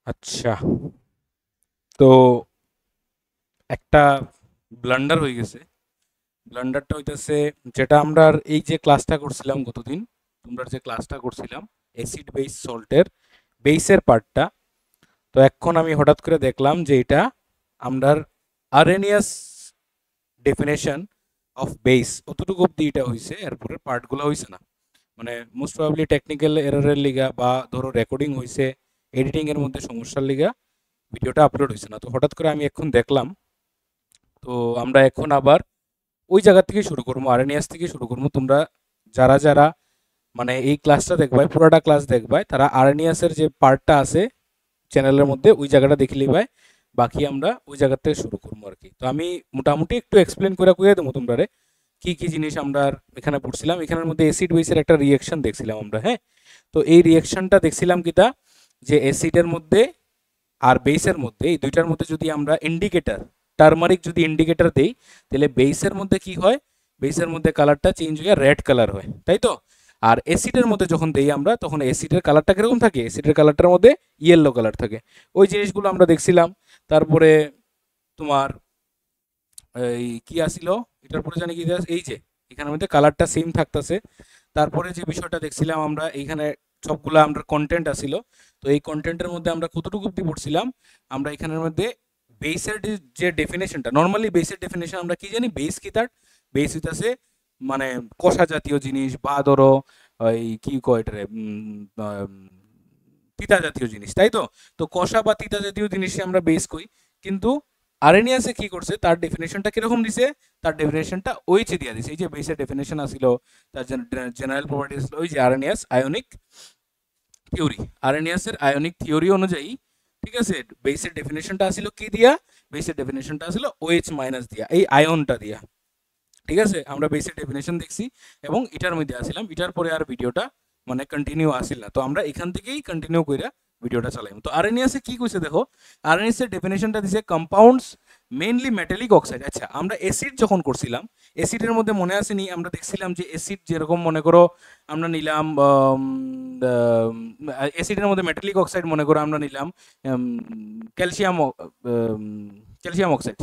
আচ্ছা, তো একটা ব্লান্ডার হয়ে গেছে। ব্লান্ডারটা হইতেছে যেটা আমরা এই যে ক্লাসটা করছিলাম গতদিন, তোমরা যে ক্লাসটা করছিলাম অ্যাসিড বেস সল্টের বেসের পার্টটা, তো এখন আমি হঠাৎ করে দেখলাম যে এটা আমরার আরেনিয়াস ডেফিনেশন অফ বেস অতটুকু অব্দি এটা হয়েছে, এরপরে পার্টগুলো হয়েছে না। মানে মোস্ট প্রবাবলি টেকনিক্যাল এররের লিগা বা ধরো রেকর্ডিং হয়েছে, এডিটিং এর মধ্যে সমস্যার লিগা ভিডিওটা আপলোড হয়েছে না। তো হঠাৎ করে আমি এখন দেখলাম, তো আমরা এখন আবার ওই জায়গা থেকে শুরু করবো, আরএনএস থেকে শুরু করবো। তোমরা যারা যারা মানে এই ক্লাসটা দেখবাই, পুরোটা ক্লাস দেখবাই, তারা আরএনএস এর যে পার্টটা আছে চ্যানেলের মধ্যে ওই জায়গাটা দেখলে ভাই, বাকি আমরা ওই জায়গা থেকে শুরু করবো আর কি। তো আমি মোটামুটি একটু এক্সপ্লেন করে কুয়ে দেবো তোমরা কি কি জিনিস আমরা এখানে পড়ছিলাম। এখানের মধ্যে অ্যাসিড বেসের একটা রিয়াকশন দেখছিলাম আমরা, হ্যাঁ। তো এই রিয়াকশনটা দেখছিলাম কিতা, যে অ্যাসিডের মধ্যে আর বেসের মধ্যে, এই দুইটার মধ্যে যদি আমরা ইন্ডিকেটর টার্মারিক যদি ইন্ডিকেটর দেই, তাহলে বেসের মধ্যে কি হয়, বেসের মধ্যে কালারটা চেঞ্জ হয়ে রেড কালার হয়, তাই তো। আর অ্যাসিডের মধ্যে যখন দেই আমরা, তখন অ্যাসিডের কালারটা কিরকম থাকে, অ্যাসিডের কালারটার মধ্যে ইয়েলো কালার থাকে। ওই জিনিসগুলো আমরা দেখছিলাম। তারপরে তোমার এই কি আসিল, এটার পরে জানি কি এই যে এখানের মধ্যে কালারটা সেম থাকতেছে। তারপরে যে বিষয়টা দেখছিলাম আমরা এইখানে, সবগুলা আমরা কন্টেন্ট আসিল। তো এই কন্টেন্টের মধ্যে আমরা কতটুকু অব্দি পড়ছিলাম, আমরা এখানের মধ্যে বেসের যে ডেফিনেশনটা, নর্মালি বেসের ডেফিনেশন আমরা কি জানি, বেস কি তার, বেস হইতাছে মানে কষা জাতীয় জিনিস, বা ধরো ওই কি কয় এটারে তিতা জাতীয় জিনিস, তাই তো। তো কষা বা তিতা জাতীয় জিনিসে আমরা বেস কই, কিন্তু আরেনিয়াসে কি করছে, তার ডেফিনেশনটা কিরকম দিছে, তার ডেফিনেশনটা ওইচে দিয়া দিছে। এই যে বেসের ডেফিনেশন আসিল, তার জেনারেল প্রপার্টি ছিল ওই যে আরেনিয়াস আয়নিক থিওরি, আরেনিয়াসের আয়নিক থিওরি অনুযায়ী, ঠিক আছে, বেসের ডেফিনেশনটা আসিল কি দিয়া, বেসের ডেফিনেশনটা আসিল ওএইচ মাইনাস দিয়া, এই আয়নটা দিয়া। ঠিক আছে, আমরা বেসিক ডেফিনেশন দেখছি এবং এটার মধ্যে আসিলাম। এটার পরে আর ভিডিওটা মানে কন্টিনিউ আসিল না, তো আমরা এখান থেকেই কন্টিনিউ কইরা ভিডিওটা চালাইম। তো আরএনএসে কি কইছে দেখো, আরএনএস এর ডেফিনেশনটা দিছে কম্পাউন্ডস মেইনলি মেটালিক অক্সাইড। আচ্ছা, আমরা অ্যাসিড যখন করছিলাম, অ্যাসিডের মধ্যে মনে আসেনি, আমরা দেখছিলাম যে অ্যাসিড যেরকম মনে করো আমরা নিলাম অ্যাসিডের মধ্যে মেটালিক অক্সাইড মনে করো আমরা নিলাম ক্যালসিয়াম, ক্যালসিয়াম অক্সাইড,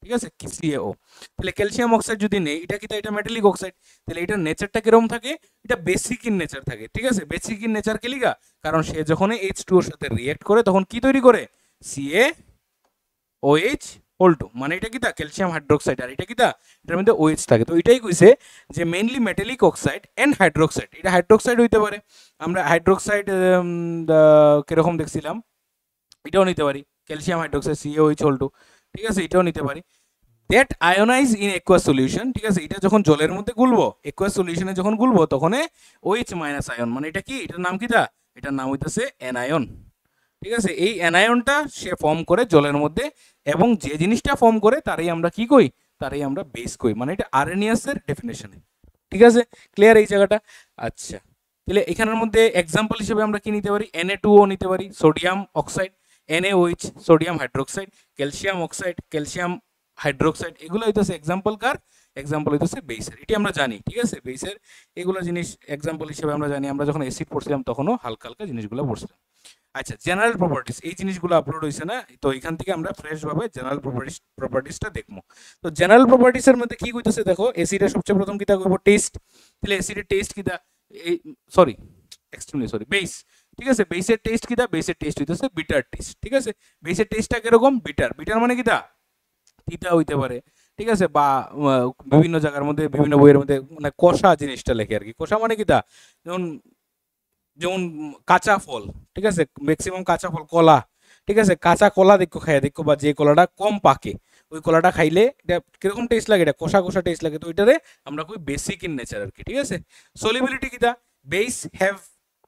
ঠিক আছে, সিএও। তাহলে ক্যালসিয়াম অক্সাইড যদি নেই, এটা কি, এটা মেটালিক অক্সাইড, তাহলে এটার নেচারটা কিরকম থাকে, এটা বেসিক ইন নেচার থাকে। ঠিক আছে, বেসিক ইন নেচার কে লিগা, কারণ সে যখন H2 এর সাথে রিয়েক্ট করে তখন কি তৈরি করে, CaOH হোল টু, মানে এটা কি তা ক্যালসিয়াম হাইড্রোক্সাইড, আর এটা কি তা এটার মধ্যে OH থাকে। তো এটাই কইছে যে mainly metallic oxide and hydroxide, এটা হাইড্রোক্সাইড হইতে পারে। আমরা হাইড্রোক্সাইড কিরকম দেখছিলাম, এটাও নিতে পারি, calcium hydroxide CaOH whole two, ঠিক আছে, এটাও নিতে পারি। That ionise in aqueous solution, ঠিক আছে, এটা যখন জলের মধ্যে গুলবো, একুয়াস সলিউশনে যখন গুলবো, তখন OH মাইনাস আয়ন, মানে এটা কি, এটার নাম কি তা, এটার নাম হইতেছে অ্যানায়ন। ঠিক আছে, এই অ্যানায়নটা সে ফর্ম করে জলের মধ্যে, এবং যে জিনিসটা ফর্ম করে তারই আমরা কি কই, তারই আমরা বেস কই, মানে এটা আরএনএসের ডেফিনেশনে। ঠিক আছে, ক্লিয়ার এই জায়গাটা। আচ্ছা, তাহলে এখানের মধ্যে এক্সাম্পল হিসেবে আমরা কি নিতে পারি, Na2O নিতে পারি, sodium oxide, NaOH sodium hydroxide, calcium oxide, calcium hydroxide, এগুলো হইতেছে এক্সাম্পল কার, এক্সাম্পল হইতেছে বেসের, এটি আমরা জানি। ঠিক আছে, বেসের এগুলো জিনিস এক্সাম্পল হিসেবে আমরা জানি, আমরা যখন অ্যাসিড পড়ছিলাম তখনও হালকা হালকা জিনিসগুলো পড়ছিলাম। আচ্ছা, জেনারেল প্রপার্টিস, এই জিনিসগুলো আপলোড হয়েছে না, তো এখান থেকে আমরা ফ্রেশ ভাবে জেনারেল প্রপার্টিসটা দেখবো। তো জেনারেল প্রপার্টিসের মধ্যে কি কইতেছে দেখো, অ্যাসিডের সবচেয়ে প্রথম কিতা কইব, টেস্ট। তাহলে অ্যাসিডের টেস্ট কিতা, এই সরি এক্সট্রিমলি সরি, বেস। ঠিক আছে, বেসের টেস্ট কিতা, বেসের টেস্ট হইতেছে বিটার টেস্ট। ঠিক আছে, বেসের টেস্টটা কিরকম, বিটার, বিটার মানে কিতা তিতা হইতে পারে। ঠিক আছে, বা বিভিন্ন জায়গার মধ্যে বিভিন্ন বইয়ের মধ্যে মানে কষা জিনিসটা লেখে আর কি। কষা মানে কিতা, যেমন যেমন কাঁচা ফল, ঠিক আছে, ম্যাক্সিমাম কাঁচা ফল, কলা, ঠিক আছে, কাঁচা কলা দেখো খাইয়া দেখো, বা যে কলাটা কম পাকে ওই কলাটা খাইলে এটা কিরকম টেস্ট লাগে, এটা কষা কষা টেস্ট লাগে। তো ওইটারে আমরা কই বেসিক ইন নেচার আর কি। ঠিক আছে, সলিবিলিটি কিতা, base have,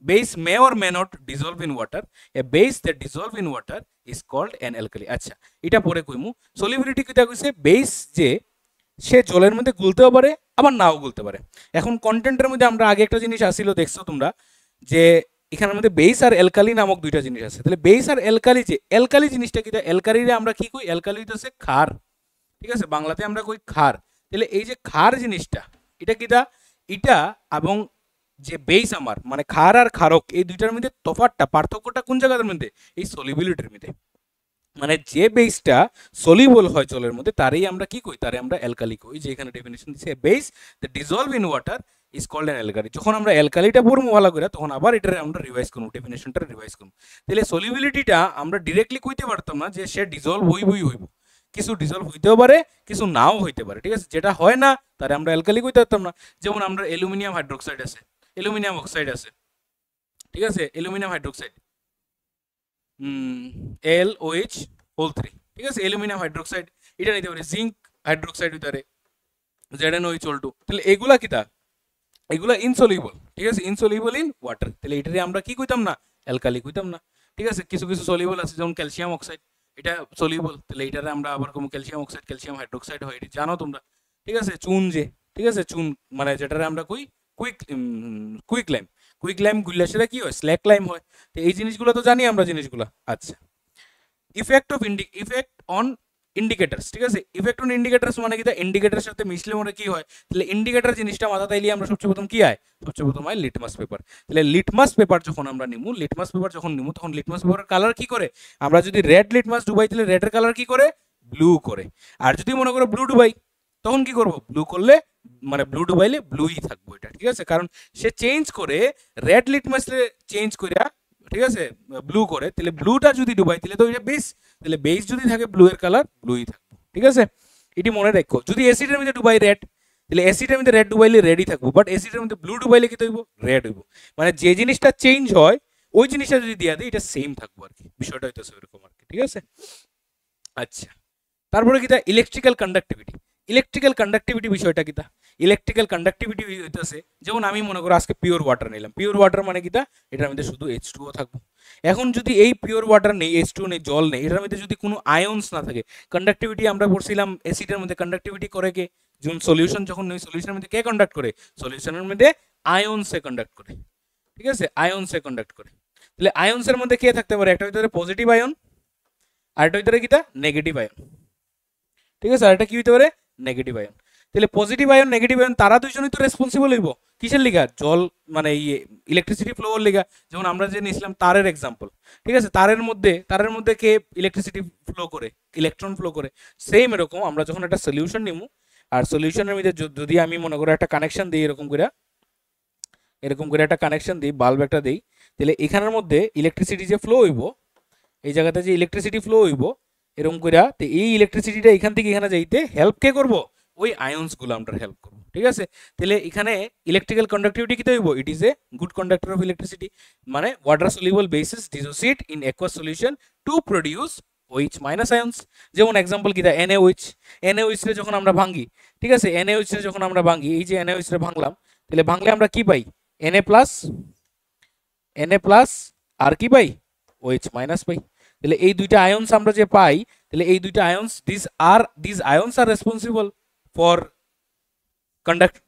base may or may not dissolve in water, a base that dissolve in water is called an alkali. আচ্ছা, এটা পরে কইমু। সলিবিলিটি কিতা কইছে, বেস যে সে জলের মধ্যে গুলতেও পারে আবার নাও গুলতে পারে। এখন কন্টেন্টের মধ্যে আমরা আগে একটা জিনিস আসিল, দেখছো তোমরা, যে এখানের মধ্যে বেস আর অ্যালকালি নামক দুইটা জিনিস আছে। তাহলে বেস আর অ্যালকালি, যে অ্যালকালি জিনিসটা কি, অ্যালকালিরে আমরা কি কই, অ্যালকালি হচ্ছে ক্ষার। ঠিক আছে, বাংলাতে আমরা কই ক্ষার। তাহলে এই যে ক্ষার জিনিসটা, এটা কিটা, এটা এবং যে বেস আমার মানে ক্ষার আর ক্ষারক এই দুইটার মধ্যে তফাৎটা পার্থক্যটা কোন জায়গার মধ্যে, এই সলিবিলিটির মধ্যে। মানে যে বেসটা সলিবল হয় জলের মধ্যে তারই আমরা কি কই, তারে আমরা অ্যালকালি কই। যে এখানে ডেফিনেশন দিচ্ছে base that dissolve in water is called an alkali. যখন আমরা অ্যালকালিটা পড়বো ভালো করে তখন আবার এটারে আমরা রিভাইজ করবো, ডেফিনেশনটা রিভাইজ করবো। তাহলে সলিবিলিটিটা আমরা ডিরেক্টলি কইতে পারতাম না যে সে ডিজলভ হইব, কিছু ডিজলভ হইতেও পারে কিছু নাও হইতে পারে, ঠিক আছে। যেটা হয় না তারে আমরা অ্যালকালি কইতে পারতাম না। যেমন আমরা অ্যালুমিনিয়াম হাইড্রোক্সাইড আছে, অ্যালুমিনিয়াম অক্সাইড আছে, ঠিক আছে, অ্যালুমিনিয়াম হাইড্রোক্সাইড LOH হোল 3, ঠিক আছে, অ্যালুমিনিয়াম হাইড্রোক্সাইড এটা নিতে পারে, জিঙ্ক হাইড্রোক্সাইড হইতে পারে ZnOH হোল 2। তাহলে এগুলা কিতা, এগুলা ইনসলিবল, ঠিক আছে, ইনসলিবল ইন ওয়াটার। তাহলে এটারে আমরা কি কইতাম না, অ্যালকালি কইতাম না, ঠিক আছে। কিছু কিছু সলিবল আছে যেমন ক্যালসিয়াম অক্সাইড, এটা সলিবল, তাহলে এটারে আমরা আবার কোনো ক্যালসিয়াম অক্সাইড ক্যালসিয়াম হাইড্রোক্সাইড হয়, এটা জানো তোমরা, ঠিক আছে। চুন যে, ঠিক আছে, চুন মানে যেটারে আমরা কই quick quick lime, quick lime গুললে সেটা কি হয়, স্ল্যাক লাইম হয়। তো এই জিনিসগুলো তো জানি আমরা জিনিসগুলো। আচ্ছা, ইফেক্ট অন ইন্ডিকেটার্স, ঠিক আছে। ইফেক্ট অন ইন্ডিকেটার্স মানে কি, ইন্ডিকেটারের সাথে মিশলে মনে কি হয়, তাহলে ইন্ডিকেটার জিনিসটা মাথা তাইলে আমরা সবচেয়ে প্রথম কি হয়, সবচেয়ে প্রথম হয় লিটমাস পেপার। তাহলে লিটমাস পেপার যখন আমরা নিমু, লিটমাস পেপার যখন নিমু তখন লিটমাস পেপারের কালার কি করে, আমরা যদি রেড লিটমাস ডুবাই তাহলে রেডের কালার কি করে, ব্লু করে। আর যদি মনে করো ব্লু ডুবাই তখন কি করব, ব্লু করলে মানে ব্লু ডুবাইলে ব্লুই থাকবো এটা, ঠিক আছে। কারণ সে চেঞ্জ করে রেড লিটমাসে চেঞ্জ করে, ঠিক আছে, ব্লু করে। তাহলে ব্লুটা যদি ডুবাই তাহলে তো এটা বেস, তাহলে বেস যদি থাকে ব্লু এর কালার ব্লুই থাকবে, ঠিক আছে। এটি মনে রাখো। যদি অ্যাসিডের মধ্যে ডুবাই রেড, তাহলে অ্যাসিডের মধ্যে রেড ডুবাইলে রেডই থাকবো, বাট অ্যাসিডের মধ্যে ব্লু ডুবাইলে কি হইব, রেড হইব। মানে যে জিনিসটা চেঞ্জ হয় ওই জিনিসটা যদি দিয়া দেয় এটা সেম থাকবো আর কি, বিষয়টা হইতেছে ওইরকম আর কি, ঠিক আছে। আচ্ছা, তারপরে কিতা ইলেকট্রিক্যাল কন্ডাক্টিভিটি। ইলেকট্রিক্যাল কন্ডাক্টিভিটি বিষয়টা কিতা, ইলেকট্রিক্যাল কন্ডাক্টিভিটি হইতেছে যেমন আমি মনে করো আজকে পিওর ওয়াটার নিলাম, পিওর ওয়াটার মানে কিতা, এটার মধ্যে শুধু H2O থাকবো। এখন যদি এই পিওর ওয়াটার নেই, H2O নেই, জল নেই, এটার মধ্যে যদি কোনো আয়নস না থাকে, কন্ডাক্টিভিটি আমরা পড়ছিলাম অ্যাসিডের মধ্যে কন্ডাক্টিভিটি করে কে, যখন সলিউশন যখন নেই সলিউশনের মধ্যে কে কন্ডাক্ট করে, সলিউশনের মধ্যে আয়নসে কন্ডাক্ট করে, ঠিক আছে, আয়নসে কন্ডাক্ট করে। তাহলে আয়নসের মধ্যে কে থাকতে পারে, একটা ভিতরে পজিটিভ আয়ন আর একটা ভিতরে কিতা নেগেটিভ আয়ন, ঠিক আছে, আর এটা কি হইতে পারে, নেগেটিভ আয়ন। তাহলে পজিটিভ আয়ন নেগেটিভ আয়ন তারা দুইজনই তো রেসপন্সিবল হইব কিসের লিগা, জল মানে ইলেকট্রিসিটি ফ্লোর লিগা। যেমন আমরা যে নিয়েছিলাম তারের এক্সাম্পল, ঠিক আছে, তারের মধ্যে কে ইলেকট্রিসিটি ফ্লো করে, ইলেকট্রন ফ্লো করে। সেম এরকম আমরা যখন একটা সলিউশন নিমু, আর সলিউশনের মধ্যে যদি আমি মনে করি একটা কানেকশন দিই, এরকম করে একটা কানেকশন দিই, বাল্ব একটা দিই, তাহলে এখানের মধ্যে ইলেকট্রিসিটি যে ফ্লো হইব, এই জায়গাতে যে ইলেকট্রিসিটি ফ্লো হইব এরকম করে, তো এই ইলেকট্রিসিটিটা এখান থেকে এখানে যাইতে হেল্প কে করব, ওই আয়নসগুলো আমরা হেল্প করব, ঠিক আছে। তাহলে এখানে ইলেকট্রিক্যাল কন্ডাক্টিভিটি কি হইব, it is a good conductor of electricity. মানে water soluble bases dissociate in aqueous solution to produce OH minus ions. যেমন এক্সাম্পল কি, NaOH, NaOH রে যখন আমরা ভাঙি, ঠিক আছে, NaOH রে যখন আমরা ভাঙি, এই যে NaOH রে ভাঙলাম, তাহলে ভাঙলে আমরা কি পাই, Na প্লাস আর কি পাই, OH মাইনাস পাই। তাহলে এই দুইটা আয়নস আমরা যে পাই, তাহলে এই দুইটা ions this ions R responsible for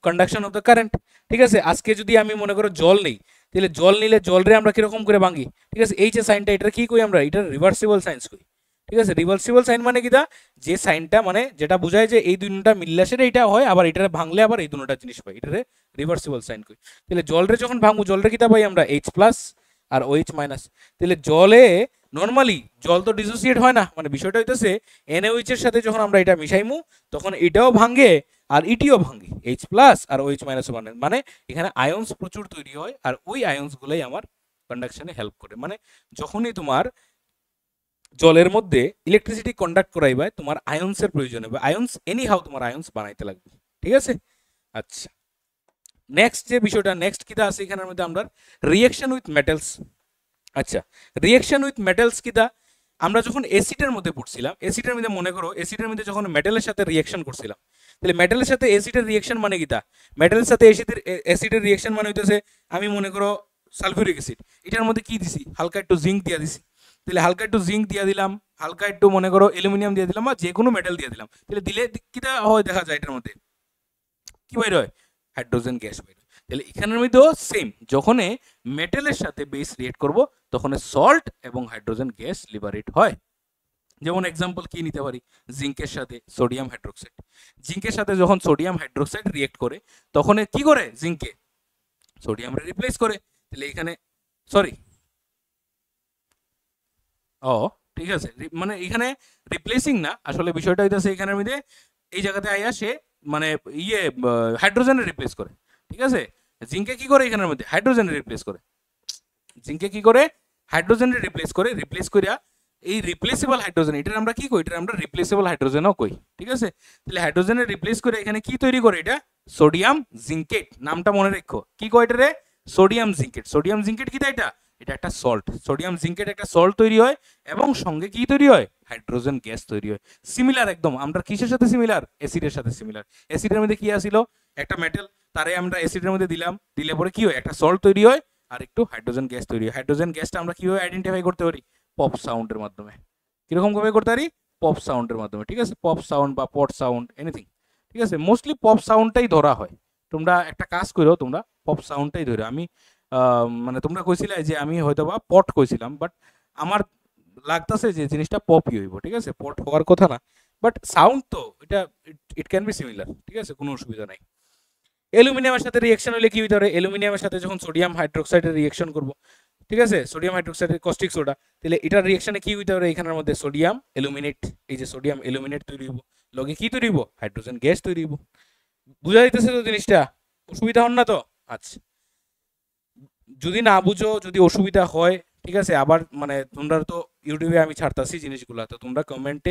conduction of the current, ঠিক আছে। আজকে যদি আমি মনে করো জল নেই, তাহলে জল নিলে জলরে আমরা কিরকম করে ভাঙি, ঠিক আছে, এই যে সাইনটা এটা কি কই আমরা, এটা রিভার্সিবল সাইন্স কই, ঠিক আছে। রিভার্সিবল সাইন মানে কিটা, যে সাইনটা মানে যেটা বোঝায় যে এই দুইটা মিললে এইটা হয়, আবার এটারে ভাঙলে আবার এই দুটোটা জিনিস পাই, এটারে রিভার্সিবল সাইন কই। তাহলে জলরে যখন ভাঙবো জলরে কিটা পাই আমরা, H প্লাস আর OH মাইনাস। তাহলে জলে নর্মালি জল তো ডিসোসিয়েট হয় না, মানে বিষয়টা হইতেছে NaOH এর সাথে যখন আমরা এটা মিশাইমু তখন এটাও ভাঙে আর ইটিও ভাঙে, H প্লাস আর OH মাইনাস মানে এখানে আয়নস প্রচুর তৈরি হয়, আর ওই আয়নস গুলাই আমার কন্ডাকশনে হেল্প করে। মানে যখনই তোমার জলের মধ্যে ইলেকট্রিসিটি কন্ডাক্ট করাইবা তোমার আয়নসের প্রয়োজন হবে, আয়নস এনি হাউ তোমার আয়নস বানাইতে লাগবে, ঠিক আছে। আচ্ছা, নেক্সট যে বিষয়টা নেক্সট কিটা আছে এখানের মধ্যে আমরা রিঅ্যাকশন উইথ মেটালস। আচ্ছা, রিঅ্যাকশন উইথ মেটালস কিটা, আমরা যখন অ্যাসিডের মধ্যে পড়ছিলাম, অ্যাসিডের মধ্যে মনে করো অ্যাসিডের মধ্যে যখন মেটালের সাথে রিঅ্যাকশন করছিলাম, তাহলে মেটালের সাথে অ্যাসিডের রিঅ্যাকশন মানে কিটা, মেটালের সাথে অ্যাসিডের রিঅ্যাকশন মানে হইতেছে আমি মনে করো সালফিউরিক অ্যাসিড, এটার মধ্যে কি দিছি, হালকা একটু জিঙ্ক দিয়ে দিছি, তাহলে হালকা একটু জিঙ্ক দিয়ে দিলাম, হালকা একটু মনে করো অ্যালুমিনিয়াম দিয়ে দিলাম বা যে কোনো মেটাল দিয়ে দিলাম, তাহলে দিলে কিটা হয় দেখা যায় এটার মধ্যে কি বাইর হয়, হাইড্রোজেন গ্যাস বাইর হয়। তাহলে এখানের মধ্যেও সেম, যখন মেটালের সাথে বেস রিয়েক্ট করব তখন সল্ট এবং হাইড্রোজেন গ্যাস লিবারেট হয়। যেমন এক্সাম্পল কি নিতে পারি, জিঙ্কের সাথে সোডিয়াম হাইড্রোক্সাইড, জিঙ্কের সাথে যখন সোডিয়াম হাইড্রোক্সাইড রিয়েক্ট করে তখন কি করে, জিঙ্কে সোডিয়ামরে রিপ্লেস করে। তাহলে এখানে সরি ও ঠিক আছে, মানে এখানে রিপ্লেসিং না, আসলে বিষয়টা হইতাছে এখানের মধ্যে এই জায়গাতে আইয়া সে মানে ইয়ে হাইড্রোজেনের রিপ্লেস করে, ঠিক আছে। জিঙ্কে কি করে এখানের মধ্যে হাইড্রোজেনের রিপ্লেস করে, জিঙ্কে কি করে হাইড্রোজেনের রিপ্লেস করে, রিপ্লেস করিয়া এই রিপ্লেসেবল হাইড্রোজেন, এটার আমরা কি কই, এটা আমরা রিপ্লেসেবল হাইড্রোজেনও কই, ঠিক আছে। তাহলে হাইড্রোজেনের রিপ্লেস করে এখানে কি তৈরি করে, এটা সোডিয়াম জিঙ্কেট, নামটা মনে রাখো, কি কয় এটা রে, সোডিয়াম জিঙ্কেট। সোডিয়াম জিঙ্কেট কি এটা, এটা একটা সল্ট, সোডিয়াম জিঙ্কেট একটা সল্ট তৈরি হয় এবং সঙ্গে কি তৈরি হয়, হাইড্রোজেন গ্যাস তৈরি হয়। সিমিলার একদম, আমরা কিসের সাথে সিমিলার, অ্যাসিডের সাথে সিমিলার। অ্যাসিডের মধ্যে কি আসিল, একটা মেটাল, তারে আমরা অ্যাসিডের মধ্যে দিলাম, দিলে পরে কি হয়, একটা সল্ট তৈরি হয় আর একটু হাইড্রোজেন গ্যাস তৈরি হয়। হাইড্রোজেন গ্যাসটা আমরা কিভাবে আইডেন্টিফাই করতে পারি, পপ সাউন্ডের মাধ্যমে। কিরকম ভাবে করতে পারি, পপ সাউন্ডের মাধ্যমে, ঠিক আছে। পপ সাউন্ড বা পট সাউন্ড এনিথিং, ঠিক আছে। মোস্টলি পপ সাউন্ডটাই ধরা হয়। তোমরা একটা কাজ করো, তোমরা পপ সাউন্ডটাই ধরো। আমি মানে তোমরা কইছিলে যে আমি হয়তো বা পট কইছিলাম, বাট আমার লাগতেছে যে জিনিসটা পপই হইব, ঠিক আছে, পট হওয়ার কথা না, বাট সাউন্ড তো এটা ইট ক্যান বি সিমিলার, ঠিক আছে, কোনো অসুবিধা নাই। অ্যালুমিনিয়ামের সাথে রিয়েকশন হলে কি হইতে পারে, অ্যালুমিনিয়ামের সাথে যখন সোডিয়াম হাইড্রোক্সাইডের রিয়েকশন করব, ঠিক আছে, সোডিয়াম হাইড্রোক্সাইডের কস্টিক সোডা, তাহলে এটার রিয়েকশনে কি হইতে পারে, এখানের মধ্যে সোডিয়াম অ্যালুমিনেট, এই যে সোডিয়াম অ্যালুমিনেট তৈরি হইব, লগে কি তৈরি হইব, হাইড্রোজেন গ্যাস তৈরি হইব। বুঝা যাইতেছে তো জিনিসটা, অসুবিধা হন না তো? আচ্ছা, যদি না বুঝো, যদি অসুবিধা হয়, ঠিক আছে, আবার মানে তোমরা তো ইউটিউবে আমি ছাড়তাছি জিনিসগুলো, তো তোমরা কমেন্ট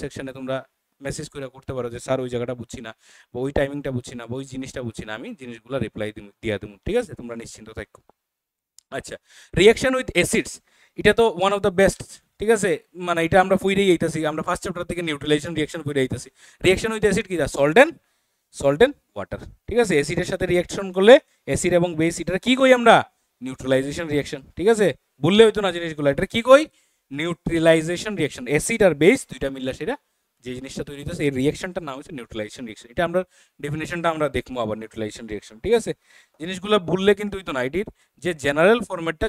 সেকশনে তোমরা মেসেজ করে করতে পারো যে স্যার ওই জায়গাটা বুঝছি না, বা ওই টাইমিংটা বুঝছি না, বা ওই জিনিসটা বুঝছি না, আমি জিনিসগুলো রিপ্লাই দিয়ে দেবো, ঠিক আছে, তোমরা নিশ্চিন্ত থাকো। আচ্ছা, রিয়াকশন উইথ অ্যাসিডস, এটা তো ওয়ান অফ দ্য বেস্ট, ঠিক আছে, মানে এটা আমরা ফুইরেই আইতাছি, আমরা ফার্স্ট চ্যাপ্টার থেকে নিউট্রালাইজেশন রিয়াকশন ফুইরে আইতাছি। রিয়াকশন উইথ অ্যাসিড কি, সল্ট এন্ড ওয়াটার, ঠিক আছে। অ্যাসিডের সাথে রিয়াকশন করলে অ্যাসিড এবং বেস, এটা কি কই আমরা, নিউট্রালাইজেশন রিয়াকশন, ঠিক আছে। বললে হইতো না জিনিসগুলো, এটা কি কই, নিউট্রালাইজেশন রিয়াকশন। অ্যাসিড আর বেস দুইটা মিললে সেটা যে জিনিসটা তৈরি হচ্ছে, এই রিয়াকশনটার নাম হচ্ছে নিউট্রালাইজেশন রিয়াকশন। এটা আমরা ডেফিনেশনটা আমরা দেখবো আবার, নিউট্রালাইজেশন রিয়াকশন, ঠিক আছে। জিনিসগুলো ভুললে কিন্তু হইতো না, এটির যে জেনারেল ফরম্যাটটা